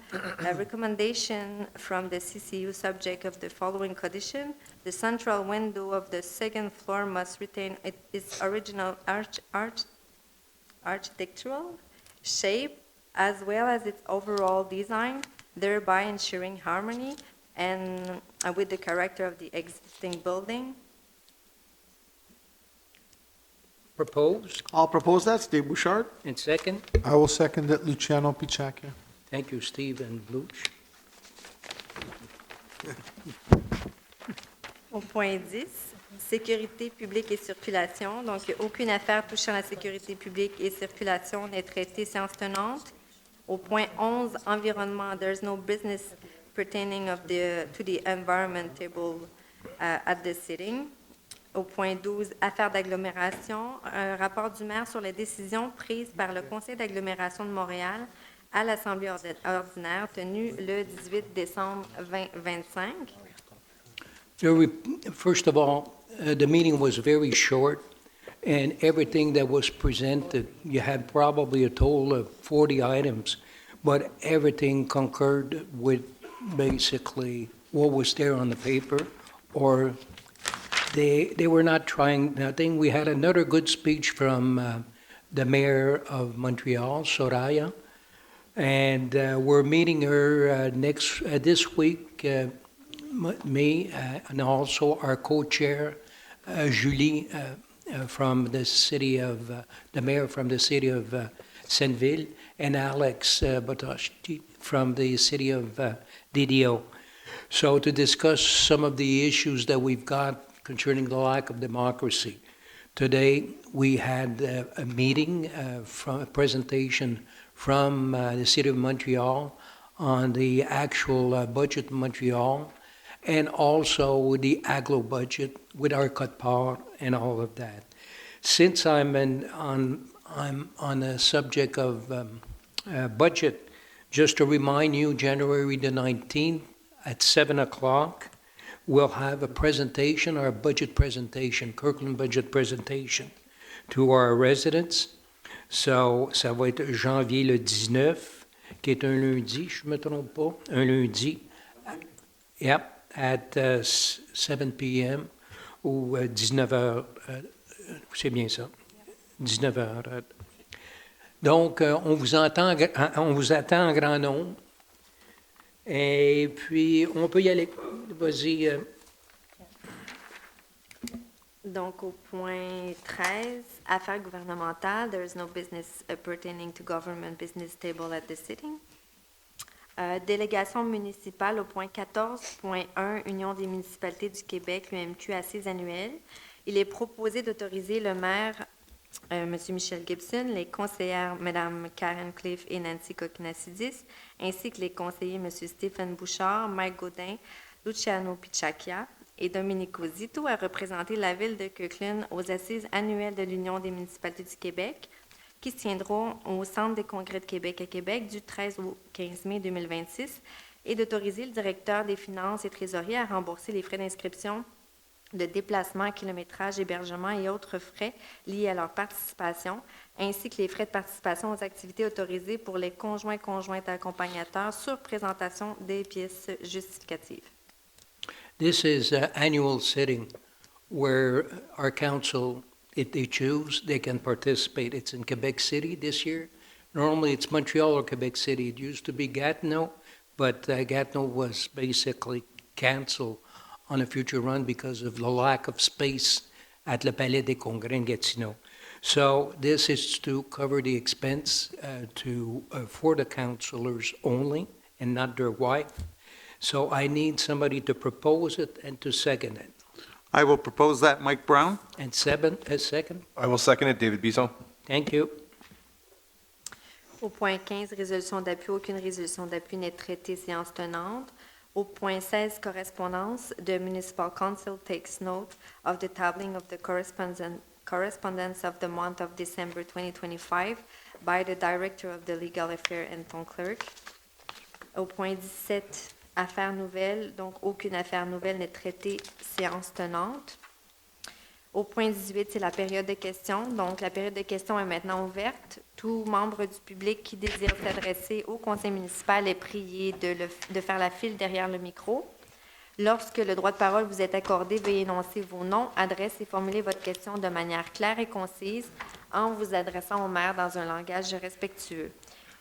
recommendation from the CCU subject of the following condition: the central window of the second floor must retain its original architectural shape as well as its overall design, thereby ensuring harmony and with the character of the existing building. Proposed I'll propose that, c'était Bouchard. and second. I will second it Luciano Picciacchia. Thank you, Steve and Bluch. Au point 10, sécurité publique et circulation. Donc, aucune affaire touchant la sécurité publique et circulation n'est traitée séance tenante. Au point 11, environnement, there is no business pertaining to the environment table at the sitting. Au point 12, affaires d'agglomération, un rapport du maire sur les décisions prises par le conseil d'agglomération de Montréal à l'Assemblée ordinaire tenue le 18 décembre 2025. First of all, the meeting was very short, and everything that was presented, you had probably a total of 40 items, but everything concurred with basically what was there on the paper, or they were not trying nothing. We had another good speech from the mayor of Montreal, Soraya, and we're meeting her this week, me, and also our co-chair, Julie, from the city of, the mayor from the city of Sainte-Ville, and Alex Botoshti from the city of DDO. So to discuss some of the issues that we've got concerning the lack of democracy. Today, we had a meeting, from a presentation from the City of Montreal on the actual budget of Montreal, and also the aglo budget with our cut power and all of that. Since I'm on the subject of budget, just to remind you, January the 19th at 7 o'clock, we'll have a presentation, our budget presentation, Kirkland budget presentation, to our residents. So, ça va être janvier le 19, qui est un lundi, je ne me trompe pas, un lundi. Yep, at 7 p.m. ou 19h, c'est bien ça, 19h. Donc, on vous attend en grand nombre. Et puis, on peut y aller. Vas-y. Donc, au point 13, affaires gouvernementales, there is no business pertaining to government business table at the sitting. Délégation municipale au point 14.1, Union des municipalités du Québec, UMQ, assises annuelles. Il est proposé d'autoriser le maire, M. Michel Gibson, les conseillères Mme Karen Cliff et Nancy Kokinassidis, ainsi que les conseillers M. Stéphane Bouchard, Mike Gaudin, Luciano Picciacchia et Domenico Zito à représenter la ville de Kirkland aux assises annuelles de l'Union des municipalités du Québec, qui se tiendront au Centre des congrès de Québec à Québec du 13 au 15 mai 2026, et d'autoriser le directeur des finances et trésorier à rembourser les frais d'inscription, de déplacement, kilométrage, hébergement et autres frais liés à leur participation, ainsi que les frais de participation aux activités autorisées pour les conjoints-conjointes accompagnateurs sur présentation des pièces justificatives. This is an annual sitting where our council, if they choose, they can participate. It's in Quebec City this year. Normally, it's Montreal or Quebec City. It used to be Gatineau, but Gatineau was basically canceled on a future run because of the lack of space at Le Palais des Congrès in Gatineau. So this is to cover the expense for the councilors only and not their wife. So I need somebody to propose it and to second it. I will propose that, Mike Brown. And second? I will second it, David Biso. Thank you. Au point 15, résolution d'appui, aucune résolution d'appui n'est traitée, séance tenante. Au point 16, correspondance, the Municipal Council takes note of the tabling of the correspondence of the month of December 2025 by the Director of the Legal Affairs and Town Clerk. Au point 17, affaires nouvelles, donc aucune affaire nouvelle n'est traitée, séance tenante. Au point 18, c'est la période de questions. Donc, la période de questions est maintenant ouverte. Tout membre du public qui désire s'adresser au conseil municipal est prié de faire la file derrière le micro. Lorsque le droit de parole vous est accordé, veuillez énoncer vos noms, adresses et formuler votre question de manière claire et concise en vous adressant au maire dans un langage respectueux.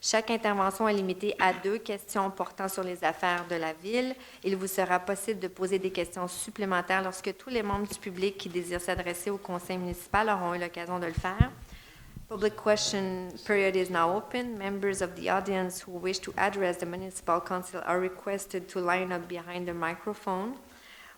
Chaque intervention est limitée à 2 questions portant sur les affaires de la Ville. Il vous sera possible de poser des questions supplémentaires lorsque tous les membres du public qui désirent s'adresser au conseil municipal auront eu l'occasion de le faire. Public question period is now open. Members of the audience who wish to address the municipal council are requested to line up behind the microphone.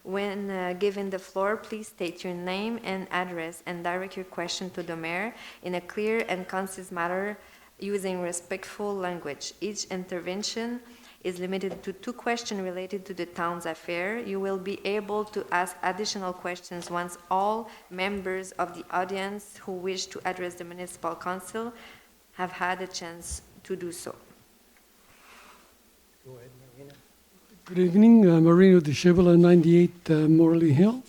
When given the floor, please state your name and address and direct your question to the mayor in a clear and concise manner, using respectful language. Each intervention is limited to 2 questions related to the town's affair. You will be able to ask additional questions once all members of the audience who wish to address the municipal council have had a chance to do so. Go ahead, Marina. Good evening, Marino de Chevala, 98 Morley Hill.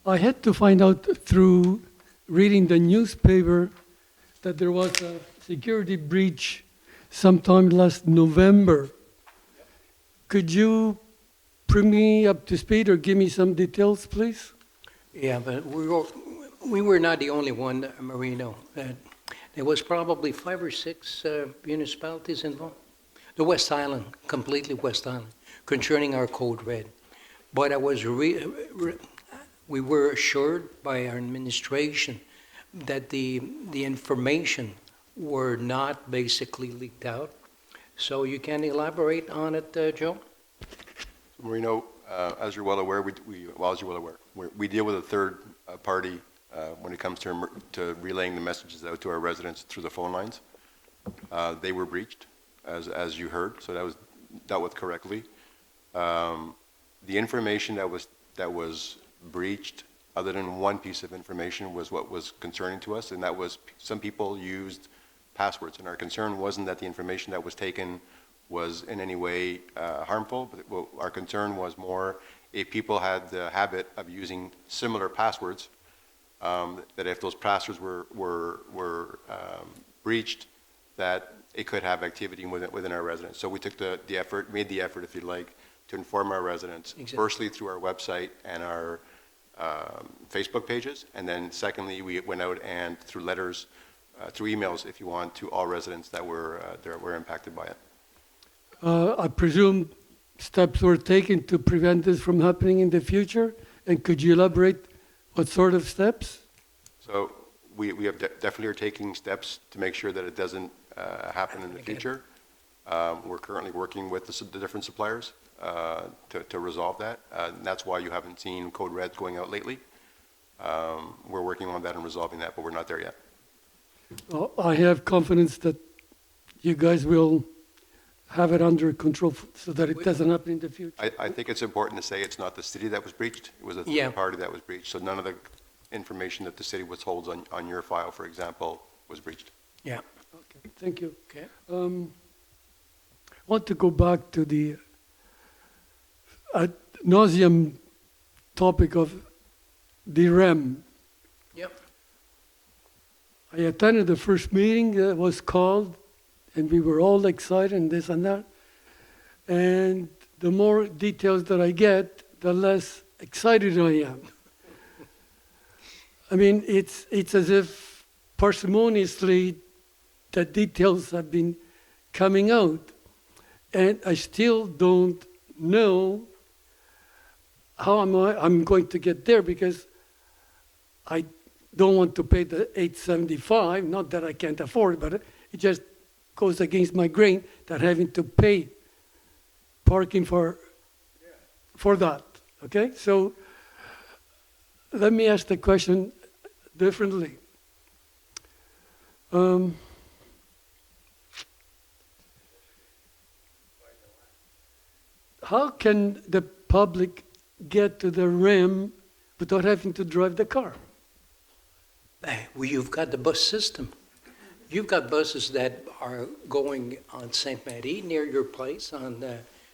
I had to find out through reading the newspaper that there was a security breach sometime last November. Could you bring me up to speed or give me some details, please? Yeah, but we were not the only one, Marino. There was probably 5 or 6 municipalities involved. The West Island, completely West Island, concerning our code red. But I was we were assured by our administration that the information were not basically leaked out. So you can elaborate on it, Joe? Marino, as you're well aware, we deal with a third party when it comes to relaying the messages out to our residents through the phone lines. They were breached, as you heard, so that was dealt with correctly. The information that was breached, other than one piece of information, was what was concerning to us, and that was some people used passwords. And our concern wasn't that the information that was taken was in any way harmful, but our concern was more if people had the habit of using similar passwords, that if those passwords were breached, that it could have activity within our residents. So we took the effort, made the effort, if you like, to inform our residents, firstly through our website and our Facebook pages, and then secondly, we went out and through letters, through emails, if you want, to all residents that were impacted by it. I presume steps were taken to prevent this from happening in the future, and could you elaborate what sort of steps? So we have definitely are taking steps to make sure that it doesn't happen in the future. We're currently working with the different suppliers to resolve that. And that's why you haven't seen code reds going out lately. We're working on that and resolving that, but we're not there yet. Well, I have confidence that you guys will have it under control so that it doesn't happen in the future. I think it's important to say it's not the city that was breached. It was a Yeah. third party that was breached. So none of the information that the city withholds on your file, for example, was breached. Yeah. Okay, thank you. Okay. I want to go back to the ad nauseum topic of the REM. Yep. I attended the first meeting that was called, and we were all excited and this and that. And the more details that I get, the less excited I am. I mean, it's as if parsimoniously the details have been coming out. And I still don't know how I'm going to get there, because I don't want to pay the $875, not that I can't afford it, but it just goes against my grain that having to pay parking for that, okay? So let me ask the question differently. How can the public get to the REM without having to drive the car? Well, you've got the bus system. You've got buses that are going on Sainte Marie, near your place on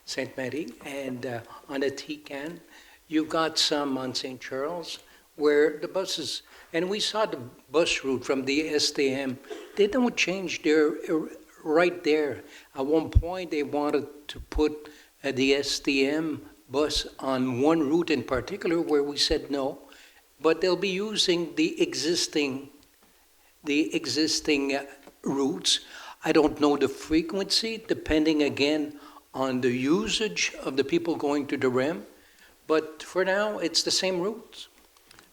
Sainte Marie, and on the Tican. You've got some on St. Charles, where the buses, and we saw the bus route from the STM, they don't change their, right there. At one point, they wanted to put the STM bus on one route in particular, where we said no, but they'll be using the existing routes. I don't know the frequency, depending again on the usage of the people going to the REM, but for now, it's the same routes.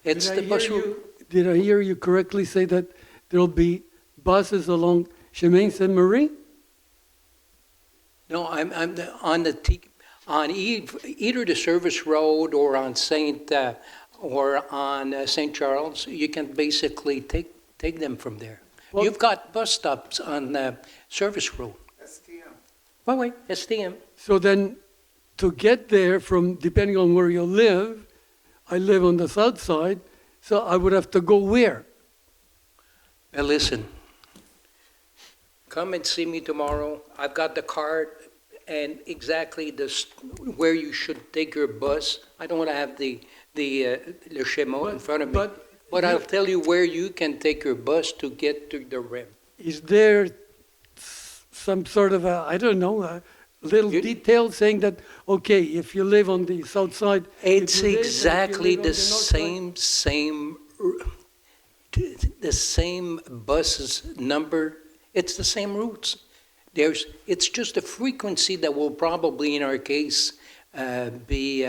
It's the bus route. Did I hear you correctly say that there'll be buses along Chemin Sainte-Marie? No, I'm on either the service road or on Saint Charles. You can basically take them from there. Well, You've got bus stops on the service road. STM. Wait, STM. So then, to get there from, depending on where you live, I live on the south side, so I would have to go where? Now listen, come and see me tomorrow. I've got the card and exactly where you should take your bus. I don't want to have the Le Schéma in front of me, but I'll tell you where you can take your bus to get to the REM. Is there some sort of a, I don't know, a little detail saying that, okay, if you live on the south side, It's exactly the same buses number. It's the same routes. It's just a frequency that will probably, in our case, be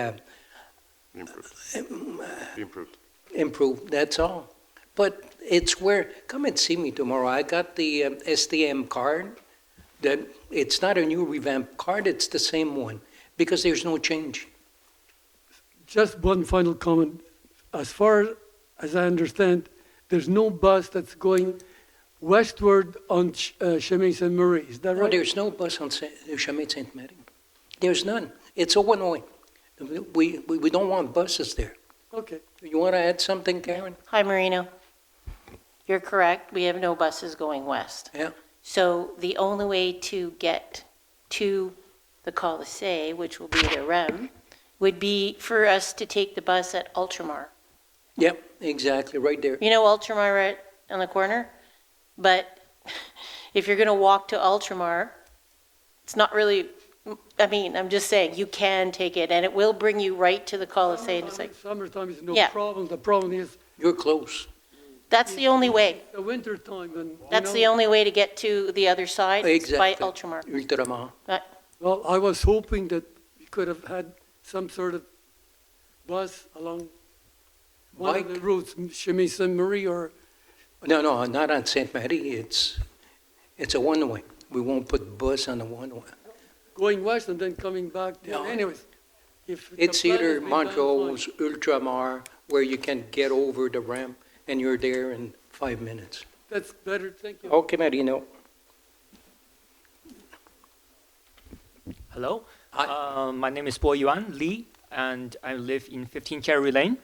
improved. That's all. But it's where, come and see me tomorrow. I got the STM card. That it's not a new revamped card. It's the same one because there's no change. Just one final comment. As far as I understand, there's no bus that's going westward on Chemin Sainte-Marie. Is that No, right? there's no bus on Chemin Sainte-Marie. There's none. It's a one-way. We don't want buses there. Okay. You want to add something, Karen? Hi, Marino. You're correct. We have no buses going west. Yeah. So the only way to get to the Colisée, which will be the REM, would be for us to take the bus at Ultramar. Yep, exactly, right there. You know Ultramar right on the corner? But if you're going to walk to Ultramar, it's not really, I mean, I'm just saying, you can take it, and it will bring you right to the Colisée. And it's like, Summertime is no Yeah. problem. The problem is You're close. that's the only way. the winter time. And, That's the only way to get to the other side, is by Exactly. Ultramar. Ultramar. Well, I was hoping that we could have had some sort of bus along one of the Bike? routes, Chemin Sainte-Marie or No, not on St. Mary. It's a one-way. We won't put bus on a one-way. Going west and then coming back. No. Anyways, if the It's plan either has been done, Montrose, fine. Ultramar, where you can get over the ramp and you're there in 5 minutes. That's better, thank you. Okay, Marino. Hello. Hi. My name is Bo Yuan Lee, and I live in 15 Cherry Lane.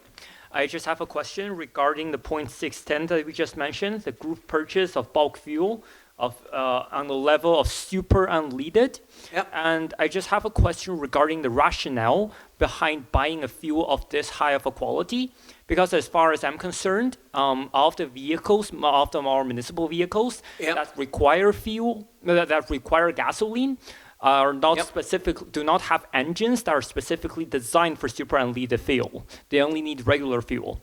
I just have a question regarding the point 610 that we just mentioned, the group purchase of bulk fuel on the level of super unleaded. Yep. And I just have a question regarding the rationale behind buying a fuel of this high of a quality. Because as far as I'm concerned, all of the vehicles, all of them are municipal vehicles Yep. that require fuel, that require gasoline, are not Yep. do not have engines that are specifically designed for super unleaded fuel. They only need regular fuel.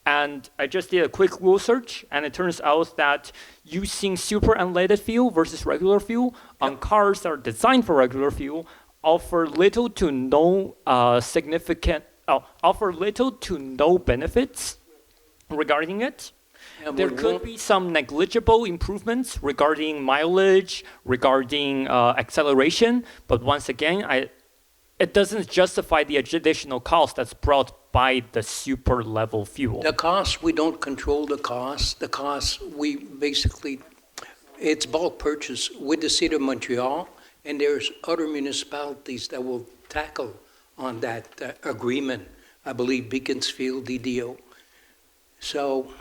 And I just did a quick Google search, and it turns out that using super unleaded fuel versus regular fuel on cars that are designed for regular fuel offer little to no benefits regarding it. And There we could won't- be some negligible improvements regarding mileage, regarding acceleration, but once again, it doesn't justify the additional cost that's brought by the super level fuel. The cost, we don't control the cost. The cost, we basically, it's bulk purchase with the city of Montreal, and there's other municipalities that will tackle on that agreement. I believe Beaconsfield, DDO. So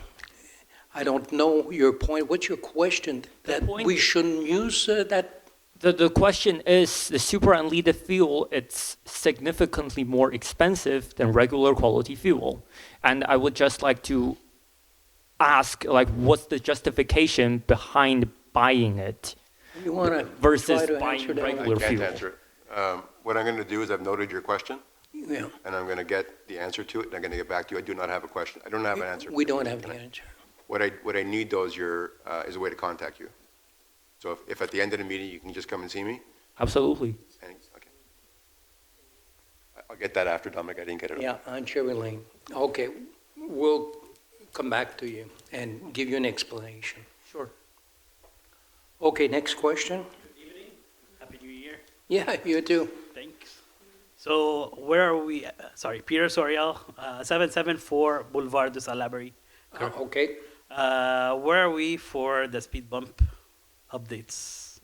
I don't know your point. What's your question? That point- we shouldn't use that? The question is, the super unleaded fuel, it's significantly more expensive than regular quality fuel. And I would just like to ask, like, what's the justification behind buying it You want to versus try to buying answer that? I regular can't fuel? answer it. What I'm going to do is I've noted your question, Yeah. and I'm going to get the answer to it, and I'm going to get back to you. I do not have a question. I don't have an answer. We don't have the answer. What I need, though, is a way to contact you. So if at the end of the meeting, you can just come and see me, Absolutely. okay. I'll get that after, Dominic. I didn't get it. Yeah, on Cherry Lane. Okay, we'll come back to you and give you an explanation. Sure. Okay, next question? Happy New Year. Yeah, you too. Thanks. So where are we? Sorry, Peter Sorial, 774 Boulevard de Salaberry. Okay. Where are we for the speed bump updates?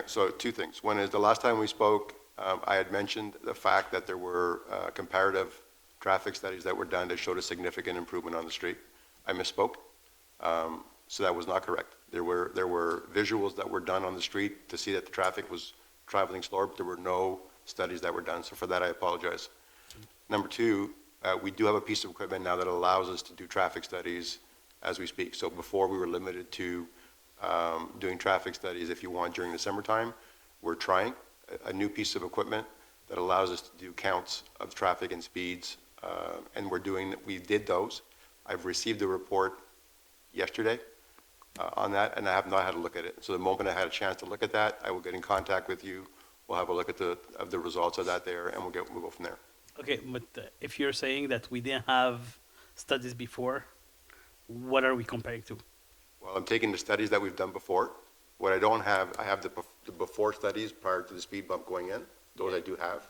So two things. One is, the last time we spoke, I had mentioned the fact that there were comparative traffic studies that were done that showed a significant improvement on the street. I misspoke. So that was not correct. There were visuals that were done on the street to see that the traffic was traveling slower, but there were no studies that were done. So for that, I apologize. Number two, we do have a piece of equipment now that allows us to do traffic studies as we speak. So before, we were limited to doing traffic studies, if you want, during the summertime. We're trying a new piece of equipment that allows us to do counts of traffic and speeds, and we did those. I've received a report yesterday on that, and I have not had a look at it. So the moment I had a chance to look at that, I will get in contact with you. We'll have a look at the results of that there, and we'll go from there. Okay, but if you're saying that we didn't have studies before, what are we comparing to? Well, I'm taking the studies that we've done before. What I don't have, I have the before studies prior to the speed bump going in. Those I do have.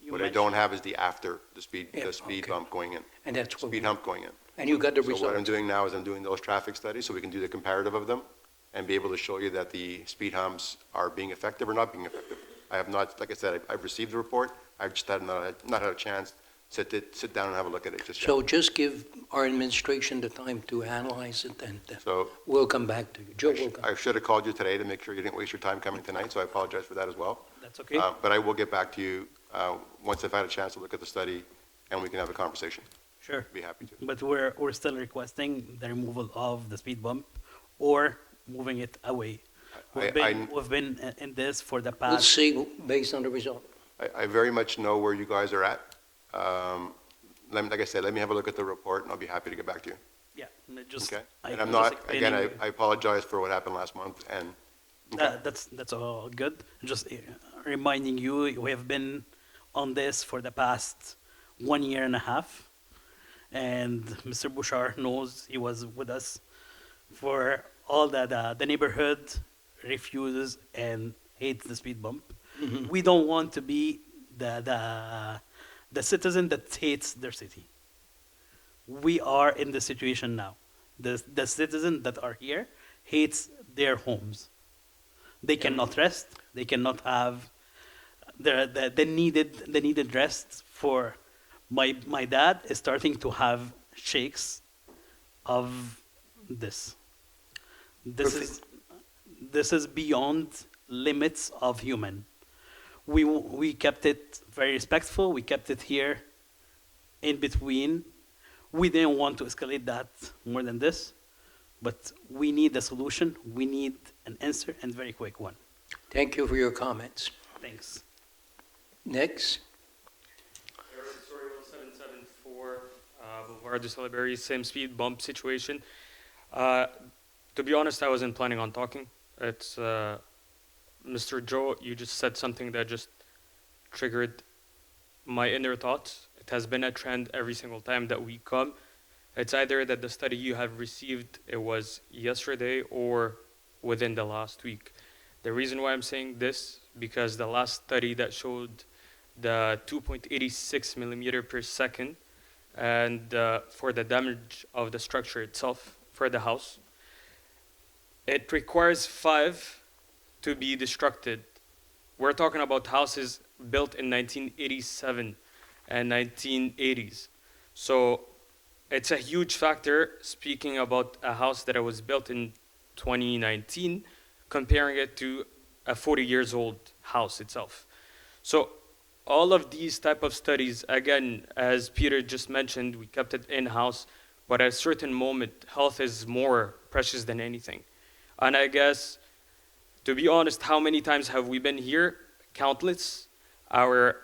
What I don't have is the after the speed okay. bump going in. And that's what, Speed hump going in. and you got the So what I'm result. doing now is I'm doing those traffic studies so we can do the comparative of them and be able to show you that the speed humps are being effective or not being effective. I have not, like I said, I've received the report. I've just not had a chance to sit down and have a look at it just yet. So just give our administration the time to analyze it, and So we'll come back to you. Joe will come. I should have called you today to make sure you didn't waste your time coming tonight, so I apologize for that as well. That's okay. But I will get back to you once I've had a chance to look at the study, and we can have a conversation. Sure. Be happy to. But we're still requesting the removal of the speed bump or moving it away. We've been in this for the We'll past. see based on the result. I very much know where you guys are at. Like I said, let me have a look at the report, and I'll be happy to get back to you. Yeah, just. Okay? I'm And I'm just not, again, explaining- I apologize for what happened last month, and okay. That's all good. Just reminding you, we have been on this for the past 1 year and a half, and Mr. Bouchard knows he was with us for all the neighborhood refuses and hates the speed bump. We don't want to be the citizen that hates their city. We are in the situation now. The citizens that are here hates their homes. They cannot rest. They cannot have the needed rest. For my dad is starting to have shakes of this. This is beyond limits of human. We kept it very respectful. We kept it here in between. We didn't want to escalate that more than this, but we need a solution. We need an answer, and very quick one. Thank you for your comments. Thanks. Next. Story 1774, Boulevard du Salaberry, same speed bump situation. To be honest, I wasn't planning on talking. It's Mr. Joe, you just said something that just triggered my inner thoughts. It has been a trend every single time that we come. It's either that the study you have received, it was yesterday or within the last week. The reason why I'm saying this, because the last study that showed the 2.86 millimeter per second and for the damage of the structure itself for the house, it requires 5 to be destructed. We're talking about houses built in 1987 and 1980s. So it's a huge factor speaking about a house that was built in 2019, comparing it to a 40 years old house itself. So all of these type of studies, again, as Peter just mentioned, we kept it in-house, but at a certain moment, health is more precious than anything. And I guess, to be honest, how many times have we been here? Countless. Our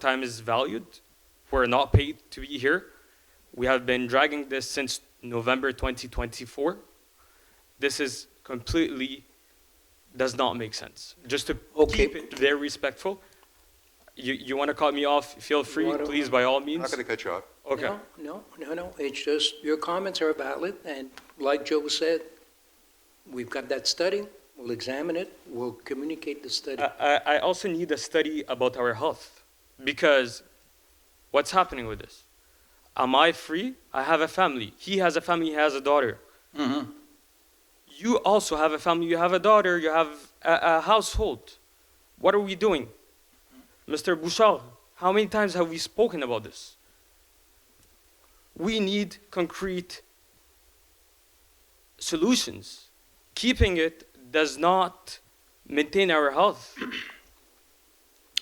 time is valued. We're not paid to be here. We have been dragging this since November 2024. This is completely does not make sense. Just to keep it very respectful. You want to cut me off? Feel free, please, by all means. I'm not going to cut you off. Okay. No. It's just your comments are valid, and like Joe said, we've got that study. We'll examine it. We'll communicate the study. I also need a study about our health, because what's happening with this? Am I free? I have a family. He has a family. He has a daughter. Mm-hmm. You also have a family. You have a daughter. You have a household. What are we doing? Mr. Bouchard, how many times have we spoken about this? We need concrete solutions. Keeping it does not maintain our health.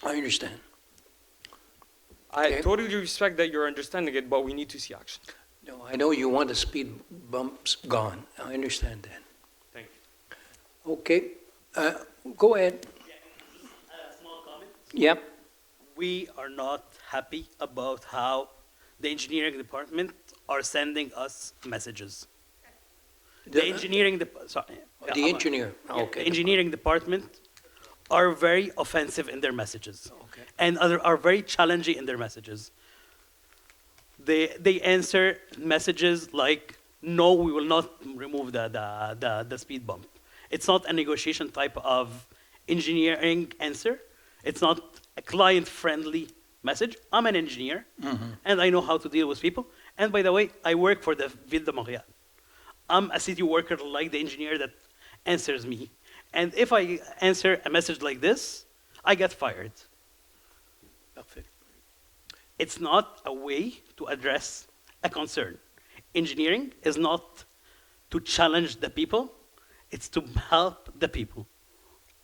I understand. I Okay. totally respect that you're understanding it, but we need to see action. No, I know you want the speed bumps gone. I understand that. Thank you. Okay, go ahead. Small comment. Yep. We are not happy about how the engineering department are sending us messages. The engineering engineer, okay. The engineering department are very offensive in their messages, Okay. and are very challenging in their messages. They answer messages like, "No, we will not remove the speed bump." It's not a negotiation type of engineering answer. It's not a client-friendly message. I'm an engineer, and I know how to deal with people. And by the way, I work for the Ville de Montréal. I'm a city worker like the engineer that answers me. And if I answer a message like this, I get fired. Perfect. It's not a way to address a concern. Engineering is not to challenge the people, it's to help the people.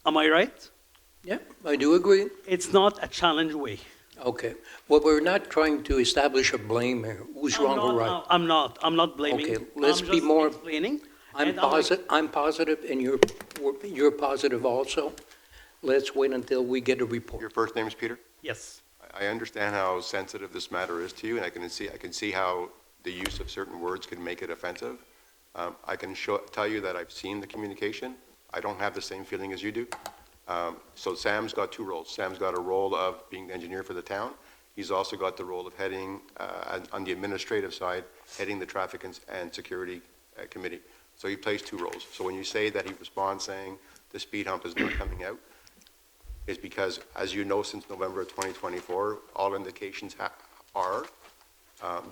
Am I right? Yeah, I do agree. It's not a challenge way. Okay. Well, we're not trying to establish a blame here. Who's wrong or right? I'm not blaming. Okay, let's I'm be just more- explaining. I'm and I'm positive, and you're positive also. Let's wait until we get a report. Your first name is Peter? Yes. I understand how sensitive this matter is to you, and I can see how the use of certain words can make it offensive. I can tell you that I've seen the communication. I don't have the same feeling as you do. So Sam's got 2 roles. Sam's got a role of being the engineer for the town. He's also got the role of heading, on the administrative side, heading the traffic and security committee. So he plays two roles. So when you say that he responds saying the speed hump is not coming out, is because, as you know, since November of 2024, all indications are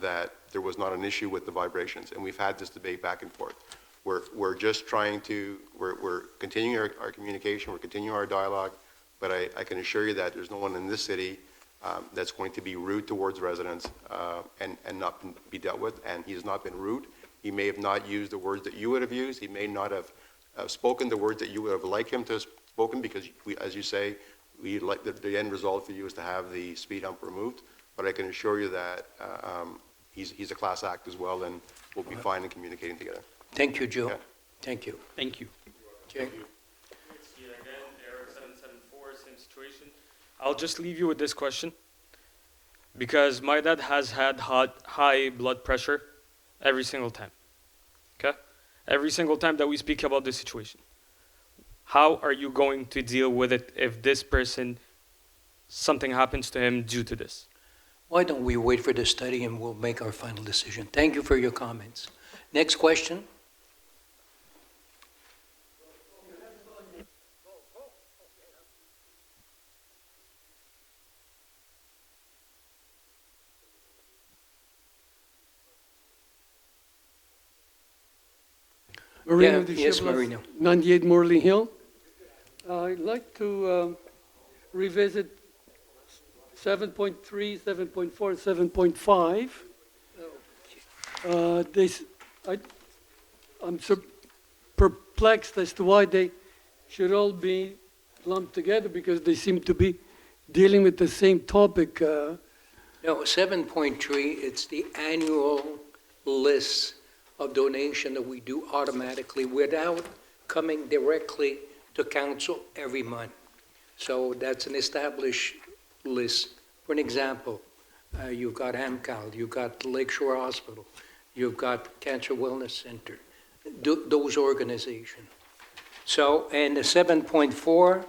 that there was not an issue with the vibrations, and we've had this debate back and forth. We're just trying to, we're continuing our communication, we're continuing our dialogue, but I can assure you that there's no one in this city that's going to be rude towards residents and not be dealt with, and he has not been rude. He may have not used the words that you would have used. He may not have spoken the words that you would have liked him to have spoken, because, as you say, we like the end result for you is to have the speed hump removed. But I can assure you that he's a class act as well, and we'll be fine in communicating together. Thank you, Joe. Yeah. Thank you. Thank you. Jay? Again, error 774, same situation. I'll just leave you with this question, because my dad has had high blood pressure every single time, okay? Every single time that we speak about this situation. How are you going to deal with it if this person, something happens to him due to this? Why don't we wait for the study and we'll make our final decision? Thank you for your comments. Next question. Marino Yeah, de yes, Chiblas, Marino. 98 Morley Hill. I'd like to revisit 7.3, 7.4, and 7.5. I'm perplexed as to why they should all be lumped together, because they seem to be dealing with the same topic. No, 7.3, it's the annual list of donation that we do automatically without coming directly to council every month. So that's an established list. For an example, you've got AMCAL, you've got Lakeshore Hospital, you've got Cancer Wellness Center, those organizations. So, and the 7.4,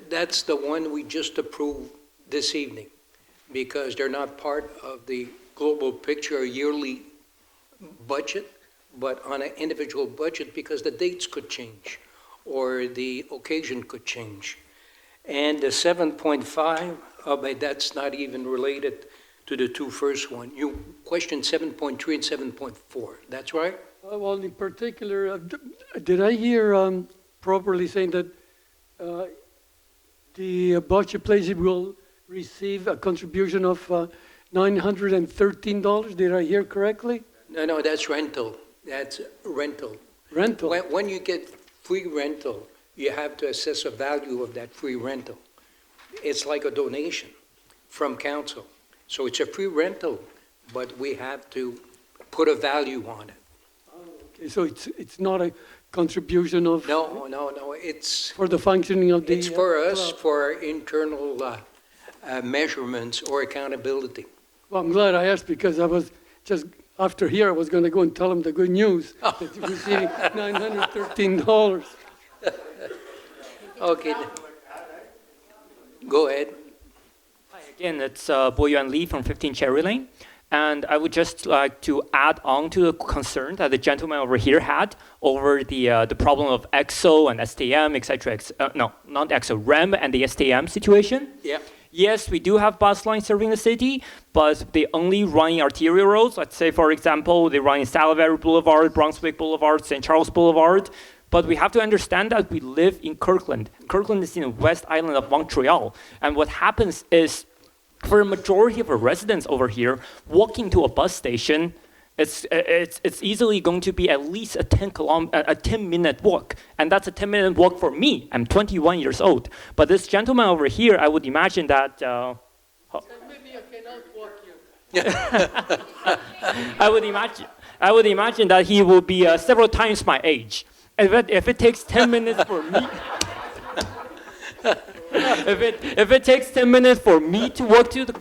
that's the one we just approved this evening, because they're not part of the global picture yearly budget, but on an individual budget, because the dates could change or the occasion could change. And the 7.5, but that's not even related to the two first one. You questioned 7.3 and 7.4, that's right? Well, in particular, did I hear properly saying that the Bocce Place will receive a contribution of $913? Did I hear correctly? No, that's rental. That's rental. Rental? When you get free rental, you have to assess the value of that free rental. It's like a donation from council. So it's a free rental, but we have to put a value on it. Okay, so it's not a contribution of... No, it's... For the functioning of the... It's for us, club. for our internal measurements or accountability. Well, I'm glad I asked, because I was just... After here, I was going to go and tell them the good news, that you're receiving $913. Okay. Go ahead. Hi, again, it's Boyuan Lee from 15 Cherry Lane. And I would just like to add on to the concern that the gentleman over here had over the problem of EXO and STM, etc. No, not EXO, REM and the STM situation. Yeah. Yes, we do have bus lines serving the city, but they only run in arterial roads. Let's say, for example, they run in Salivary Boulevard, Brunswick Boulevard, St. Charles Boulevard. But we have to understand that we live in Kirkland. Kirkland is in the West Island of Montreal. And what happens is, for a majority of our residents over here, walking to a bus station, it's easily going to be at least a 10-minute walk. And that's a 10-minute walk for me. I'm 21 years old. But this gentleman over here, I would imagine that... Maybe I can outwalk you. I would imagine that he will be several times my age. If it takes 10 minutes for me... if it takes 10 minutes for me to walk to the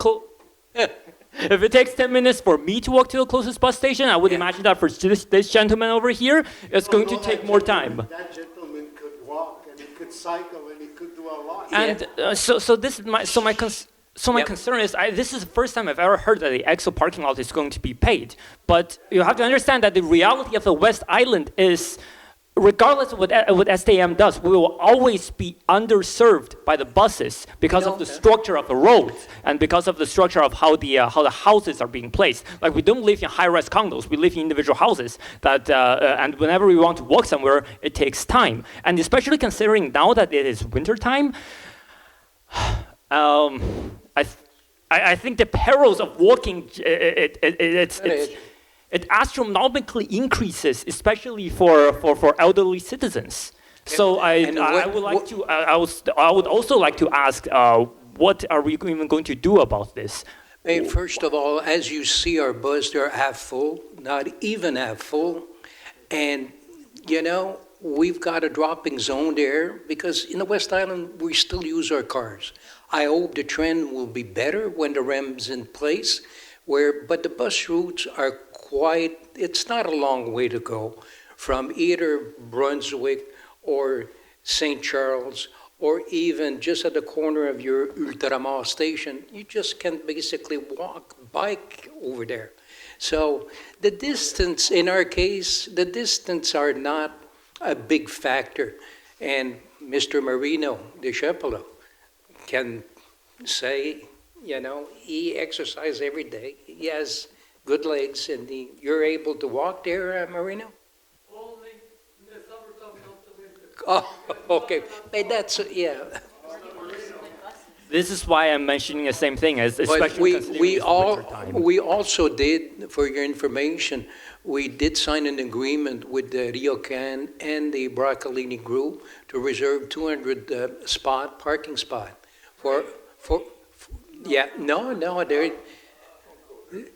if it takes 10 minutes for me to walk to the closest bus station, I would imagine that for this gentleman over here, it's going to take more time. That gentleman could walk, and he could cycle, and he could do a lot. And so this is my So my Yep. concern is, this is the first time I've ever heard that the EXO parking lot is going to be paid. But you have to understand that the reality of the West Island is, regardless of what STM does, we will always be underserved by the buses because of the structure of the roads and because of the structure of how the houses are being placed. Like, we don't live in high-rise condos, we live in individual houses that, and whenever we want to walk somewhere, it takes time. And especially considering now that it is wintertime, I think the perils of walking, it astronomically increases, especially for elderly citizens. So I would also like to ask, what are we even going to do about this? Hey, first of all, as you see our bus, they're half full, not even half full. And, we've got a dropping zone there because in the West Island, we still use our cars. I hope the trend will be better when the REM's in place, but the bus routes are it's not a long way to go from either Brunswick or St. Charles or even just at the corner of your Ultramar station. You just can basically bike over there. So the distance, in our case, the distance are not a big factor. And Mr. Marino de Chapello can say, he exercises every day. He has good legs, and you're able to walk there, Marino? Only in the summertime, not the winter. Oh, okay. But that's, yeah. This is why I'm mentioning the same thing, But especially considering it's wintertime. we also did, for your information, we did sign an agreement with the Riocan and the Broccolini Group to reserve 200 parking spot for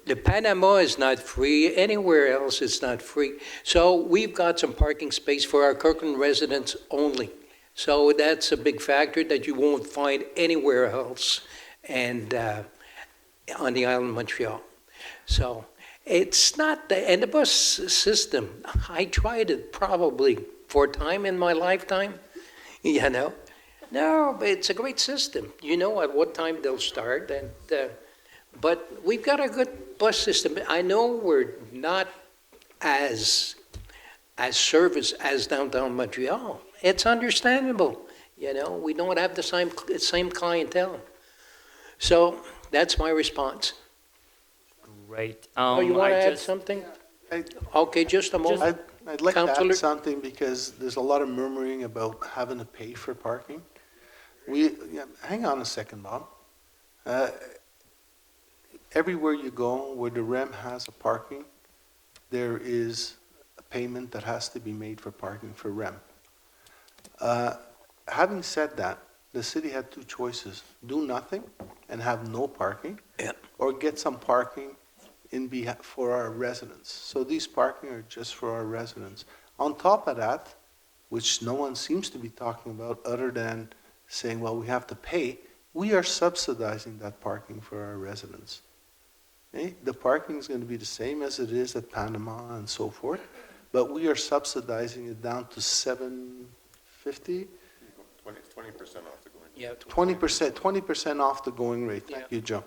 the Panama is not free. Anywhere else, it's not free. So we've got some parking space for our Kirkland residents only. So that's a big factor that you won't find anywhere else, and on the island of Montreal. So it's not and the bus system. I tried it probably 4 times in my lifetime. No, but it's a great system. You know at what time they'll start, and but we've got a good bus system. I know we're not as service as downtown Montreal. It's understandable. We don't have the same clientele. So that's my response. Great. You want to add something? Okay, just a moment. I'd like to Councillor? add something because there's a lot of murmuring about having to pay for parking. Hang on a second, Bob. Everywhere you go where the REM has a parking, there is a payment that has to be made for parking for REM. Having said that, the city had 2 choices: do nothing and have no parking, or get some parking for our residents. So these parking are just for our residents. On top of that, which no one seems to be talking about other than saying, well, we have to pay, we are subsidizing that parking for our residents. Okay? The parking is going to be the same as it is at Panama and so forth, but we are subsidizing it down to $7.50. 20% off the going. Yeah, 20% off the going rate. Thank you, Joe.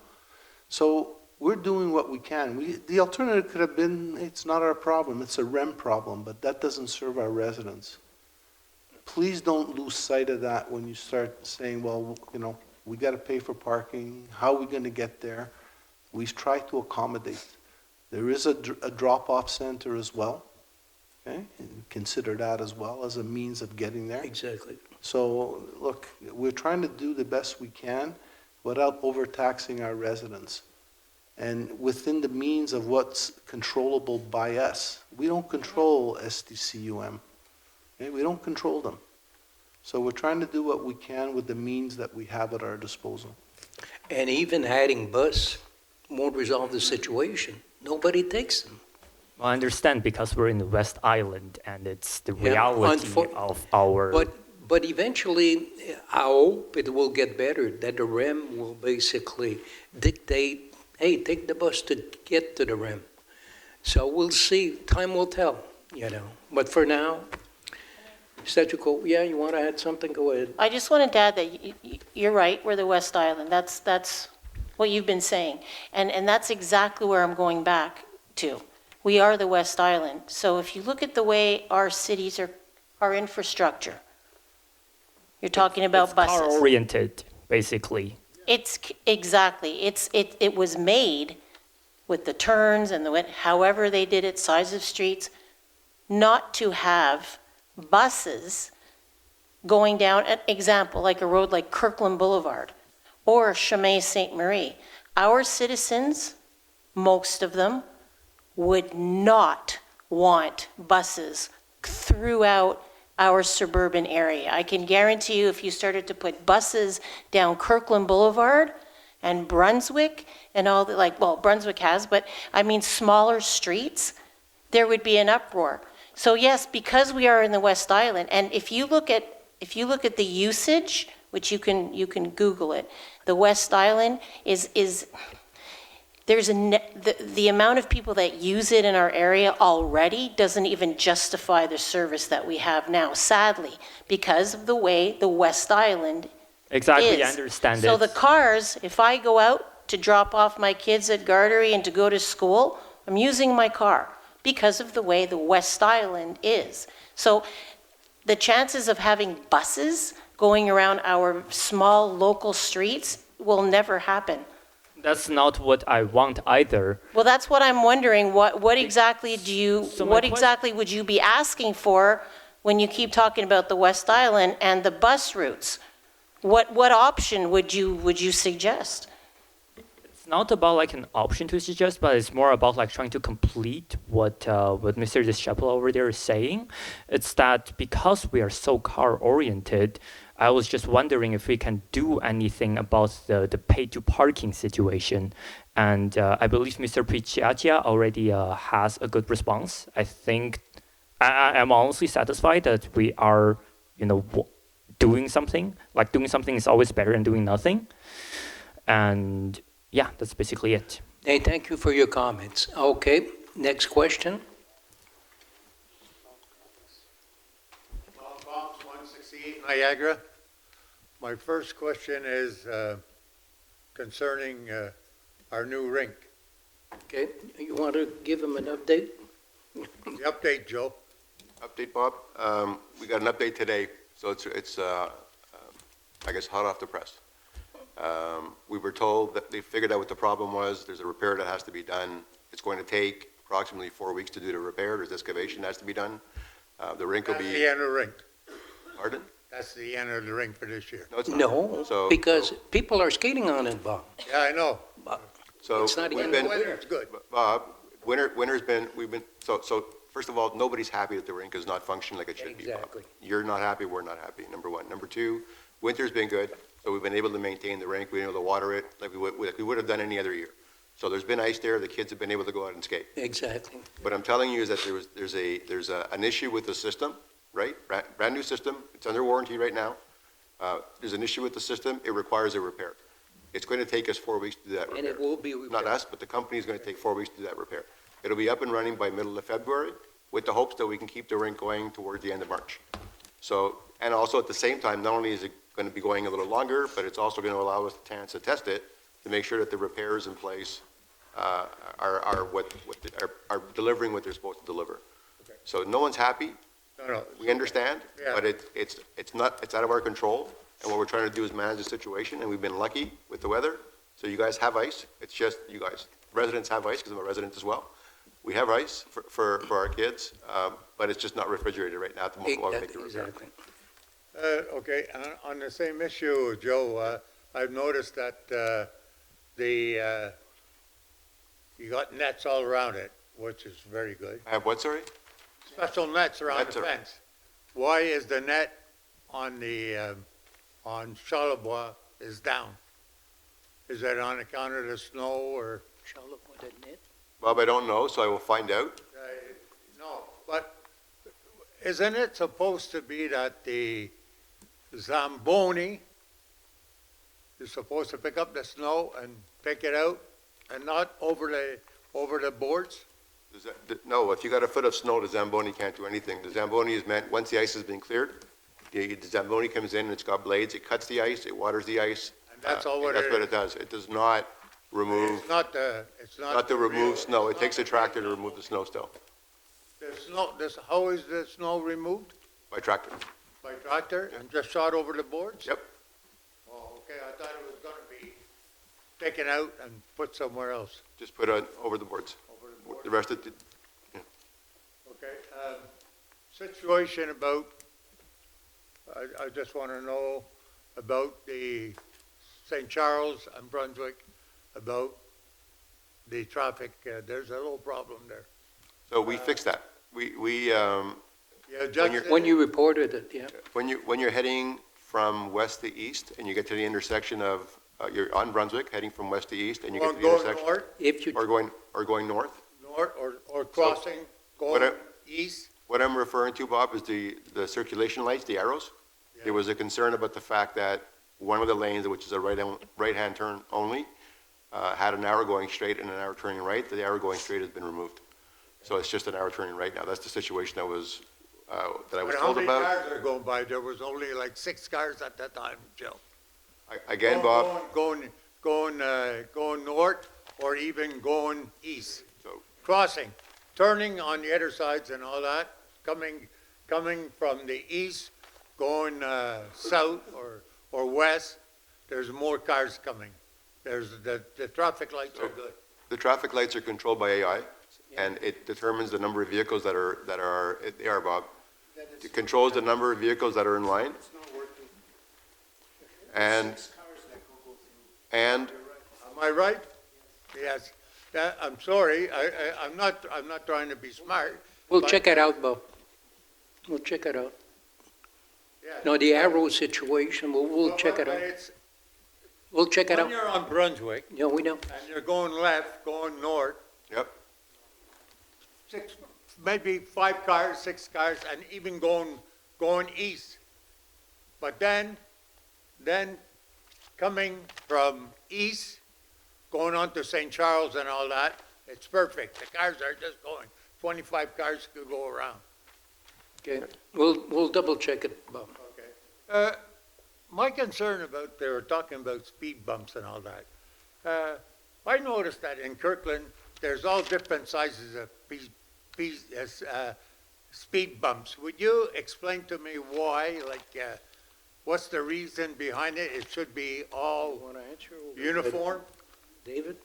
So we're doing what we can. The alternative could have been, it's not our problem, it's a REM problem, but that doesn't serve our residents. Please don't lose sight of that when you start saying, well, we got to pay for parking. How are we going to get there? We try to accommodate. There is a drop-off center as well. Okay? And consider that as well as a means of getting there. Exactly. So, look, we're trying to do the best we can without overtaxing our residents. And within the means of what's controllable by us. We don't control STCUM. Okay? We don't control them. So we're trying to do what we can with the means that we have at our disposal. And even adding bus won't resolve the situation. Nobody takes them. Well, I understand because we're in the West Island and it's the reality of our... But eventually, I hope it will get better, that the REM will basically dictate, hey, take the bus to get to the REM. So we'll see. Time will tell, But for now, statu quo. Yeah, you want to add something? Go ahead. I just wanted to add that you're right, we're the West Island. That's what you've been saying. And that's exactly where I'm going back to. We are the West Island. So if you look at the way our cities are, our infrastructure, you're talking about It's buses. car-oriented, basically. It was made with the turns and however they did it, size of streets, not to have buses going down, an example, like a road like Kirkland Boulevard or Chemin Sainte Marie. Our citizens, most of them, would not want buses throughout our suburban area. I can guarantee you if you started to put buses down Kirkland Boulevard and Brunswick and all the, Brunswick has, but I mean smaller streets, there would be an uproar. So yes, because we are in the West Island, and if you look at the usage, which you can Google it, the West Island is the amount of people that use it in our area already doesn't even justify the service that we have now, sadly, because of the way the West Island Exactly, is. I understand So it. the cars, if I go out to drop off my kids at Gardery and to go to school, I'm using my car because of the way the West Island is. So the chances of having buses going around our small local streets will never happen. That's not what I want either. Well, that's what I'm wondering. What exactly So my what question- exactly would you be asking for when you keep talking about the West Island and the bus routes? What option would you suggest? It's not about like an option to suggest, but it's more about like trying to complete what Mr. Deschapel over there is saying. It's that because we are so car oriented, I was just wondering if we can do anything about the pay to parking situation. And I believe Mr. Picciatia already has a good response. I think I'm honestly satisfied that we are, doing something. Like doing something is always better than doing nothing. And yeah, that's basically it. Hey, thank you for your comments. Okay, next question. Bombs 168 Niagara. My first question is concerning our new rink. Okay, you want to give him an update? The update, Joe. Update, Bob. We got an update today, so it's I guess hot off the press. We were told that they figured out what the problem was. There's a repair that has to be done. It's going to take approximately 4 weeks to do the repair. There's excavation that has to be done. The rink will That's be. the end of the rink. Pardon? That's the end of the rink for this year. No, it's not. No, because people are skating on it, Bob. Yeah, I know. So It's not we've even been. Winter, it's good. Bob, winter's been, so first of all, nobody's happy that the rink is not functioning like it should be, Bob. Exactly. You're not happy, we're not happy, number one. Number two, winter's been good, so we've been able to maintain the rink, we've been able to water it like we would have done any other year. So there's been ice there, the kids have been able to go out and skate. Exactly. What I'm telling you is that there's an issue with the system, right? Brand new system, it's under warranty right now. There's an issue with the system, it requires a repair. It's going to take us 4 weeks to do that repair. And it will be repaired. Not us, but the company is going to take 4 weeks to do that repair. It'll be up and running by middle of February with the hopes that we can keep the rink going towards the end of March. So, and also at the same time, not only is it going to be going a little longer, but it's also going to allow us the chance to test it to make sure that the repairs in place are delivering what they're supposed to deliver. So no one's happy. No. We understand, Yeah. but it's out of our control. And what we're trying to do is manage the situation, and we've been lucky with the weather. So you guys have ice. It's just you guys. Residents have ice because I'm a resident as well. We have ice for our kids, but it's just not refrigerated right now at the moment while we make the repair. Exactly. Okay, on the same issue, Joe, I've noticed that you got nets all around it, which is very good. I have what, sorry? Special nets around Nets the are- fence. Why is the net on the, on Charlevoix is down? Is that on account of the snow or? Bob, I don't know, so I will find out. No, but isn't it supposed to be that the Zamboni is supposed to pick up the snow and pick it out and not over the boards? No, if you got a foot of snow, the Zamboni can't do anything. The Zamboni is meant, once the ice has been cleared, the Zamboni comes in and it's got blades, it cuts the ice, it waters the ice. And that's all what That's it what is. it does. It does not remove, It's not the, not to remove snow. It takes a tractor to remove the snow still, The snow, how is the snow removed? by tractor. By tractor and just shot over the boards? Yep. Oh, okay, I thought it was gonna be taken out and put somewhere else. Just put it over the boards. Over the board? The rest of it, Okay, situation about, I just want to know about the St. Charles and Brunswick, about the traffic, there's a little problem there. so we fixed that. Yeah, Judge, When you reported it, yeah. When you're heading from west to east and you get to the intersection of, you're on Brunswick, heading from west to east, and you get to the going intersection. north, If you, Or going north. or crossing, what going I- east? What I'm referring to, Bob, is the circulation lights, the arrows. There was a concern about the fact that one of the lanes, which is a right-hand turn only, had an arrow going straight and an arrow turning right. The arrow going straight has been removed. So it's just an arrow turning right now. That's the situation that I was But how told many about. cars are going by? There was only like 6 cars at that time, Joe. Again, Bob, Going north or even going east. So- Crossing, turning on the other sides and all that, coming from the east, going south or west, there's more cars coming. There's, the traffic lights are good. the traffic lights are controlled by AI, and it determines the number of vehicles that are, they are, Bob. It controls the number of vehicles that are in line. And Am I right? Yes. I'm sorry, I'm not trying to be smart. we'll but- check it out, Bob. We'll check it out. Yeah. No, the arrow situation, we'll check it But out. it's- We'll check it When out. you're on Brunswick Yeah, we know. and you're going left, going north, Yep. 6, maybe 5 cars, 6 cars, and even going east. But then coming from east, going on to St. Charles and all that, it's perfect. The cars are just going. 25 cars could go around. Okay, we'll double check it, Bob. Okay. My concern about, they were talking about speed bumps and all that. I noticed that in Kirkland, there's all different sizes of speed bumps. Would you explain to me why, like, what's the reason behind it? It should be all Want to answer? uniform? David?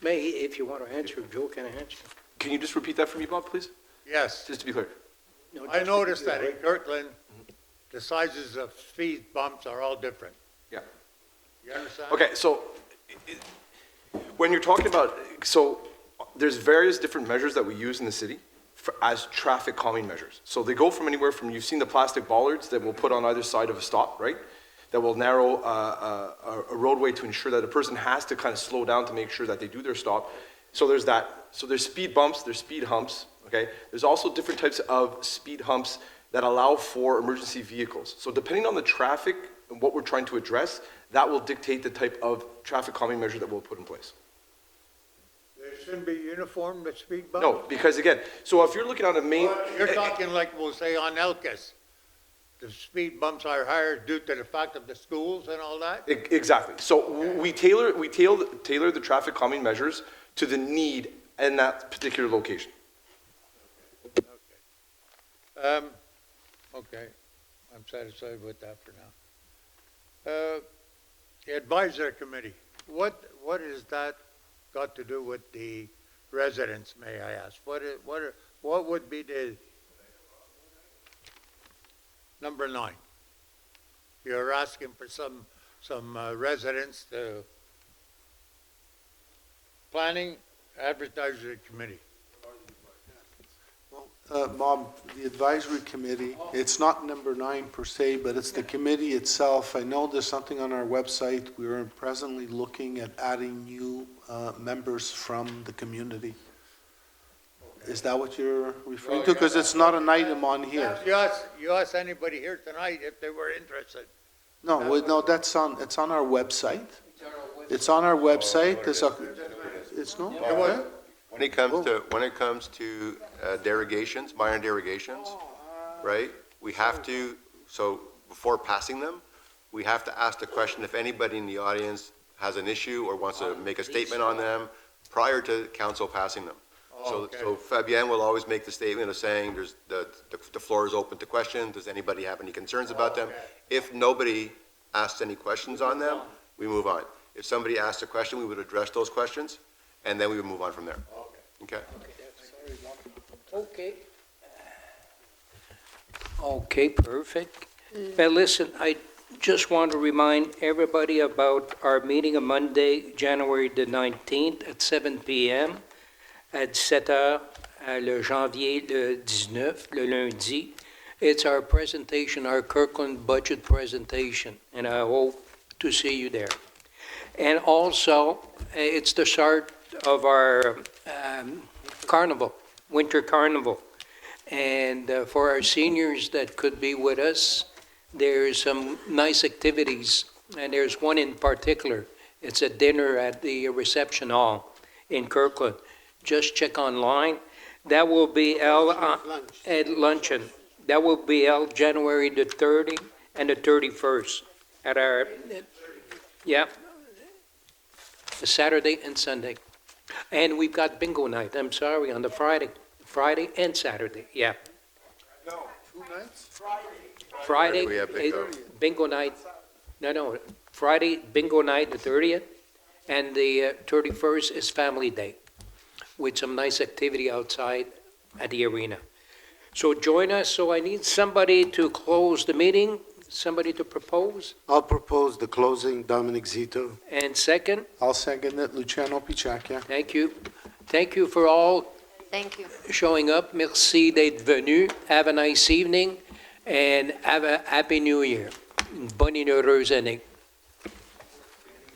May, if you want to answer, Joe can answer. Can you just repeat that for me, Bob, please? Yes. Just to be clear. No, I just- noticed that in Kirkland, the sizes of speed bumps are all different. Yeah. You understand? Okay, so when you're talking about, so there's various different measures that we use in the city as traffic calming measures. So they go from anywhere from, you've seen the plastic bollards that we'll put on either side of a stop, right? That will narrow a roadway to ensure that a person has to kind of slow down to make sure that they do their stop. So there's that. So there's speed bumps, there's speed humps, okay? There's also different types of speed humps that allow for emergency vehicles. So depending on the traffic and what we're trying to address, that will dictate the type of traffic calming measure that we'll put in place. There shouldn't be uniform, the speed bumps? No, because again, so if you're looking at a main, Well, you're talking like, we'll say on Elkis, the speed bumps are higher due to the fact of the schools and all that? Exactly. So we tailor the traffic calming measures to the need in that particular location. Okay, I'm satisfied with that for now. The advisory committee, what is that got to do with the residents, may I ask? What would be the number 9? You're asking for some residents to planning advisory committee. Bob, the advisory committee, it's not number 9 per se, but it's the committee itself. I know there's something on our website. We are presently looking at adding new members from the community. Is that what you're referring to? Because it's not an item on here. You asked anybody here tonight if they were interested. No, it's on our website. It's on our website. It's no? It was, when it comes to derogations, minor derogations, right? We have to, so before passing them, we have to ask the question if anybody in the audience has an issue or wants to make a statement on them prior to council passing them. Okay. So Fabienne will always make the statement of saying there's, the floor is open to questions. Does anybody have any concerns about them? If nobody asks any questions on them, we move on. If somebody asks a question, we would address those questions, and then we would move on from there. Okay? Okay. Okay, perfect. Well, listen, I just want to remind everybody about our meeting on Monday, January the 19th at 7 p.m. at 7 heures, le janvier le 19, le lundi. It's our presentation, our Kirkland budget presentation, and I hope to see you there. And also, it's the start of our carnival, winter carnival. And for our seniors that could be with us, there's some nice activities, and there's one in particular. It's a dinner at the reception hall in Kirkland. Just check online. That will be held at luncheon. That will be held January the 30th and the 31st at our, yeah, the Saturday and Sunday. And we've got bingo night, I'm sorry, on the Friday and Saturday, yeah. No, 2 nights? Friday, We have bingo. bingo night, no, Friday, bingo night, the 30th, and the 31st is family day, with some nice activity outside at the arena. So join us, so I need somebody to close the meeting, somebody to propose, I'll propose the closing, Dominic Zito. and second, I'll second it, Luciano Picciacchia. thank you. Thank you for all Thank you. showing up, merci d'être venu, have a nice evening, and have a happy new year. Une bonne et heureuse année.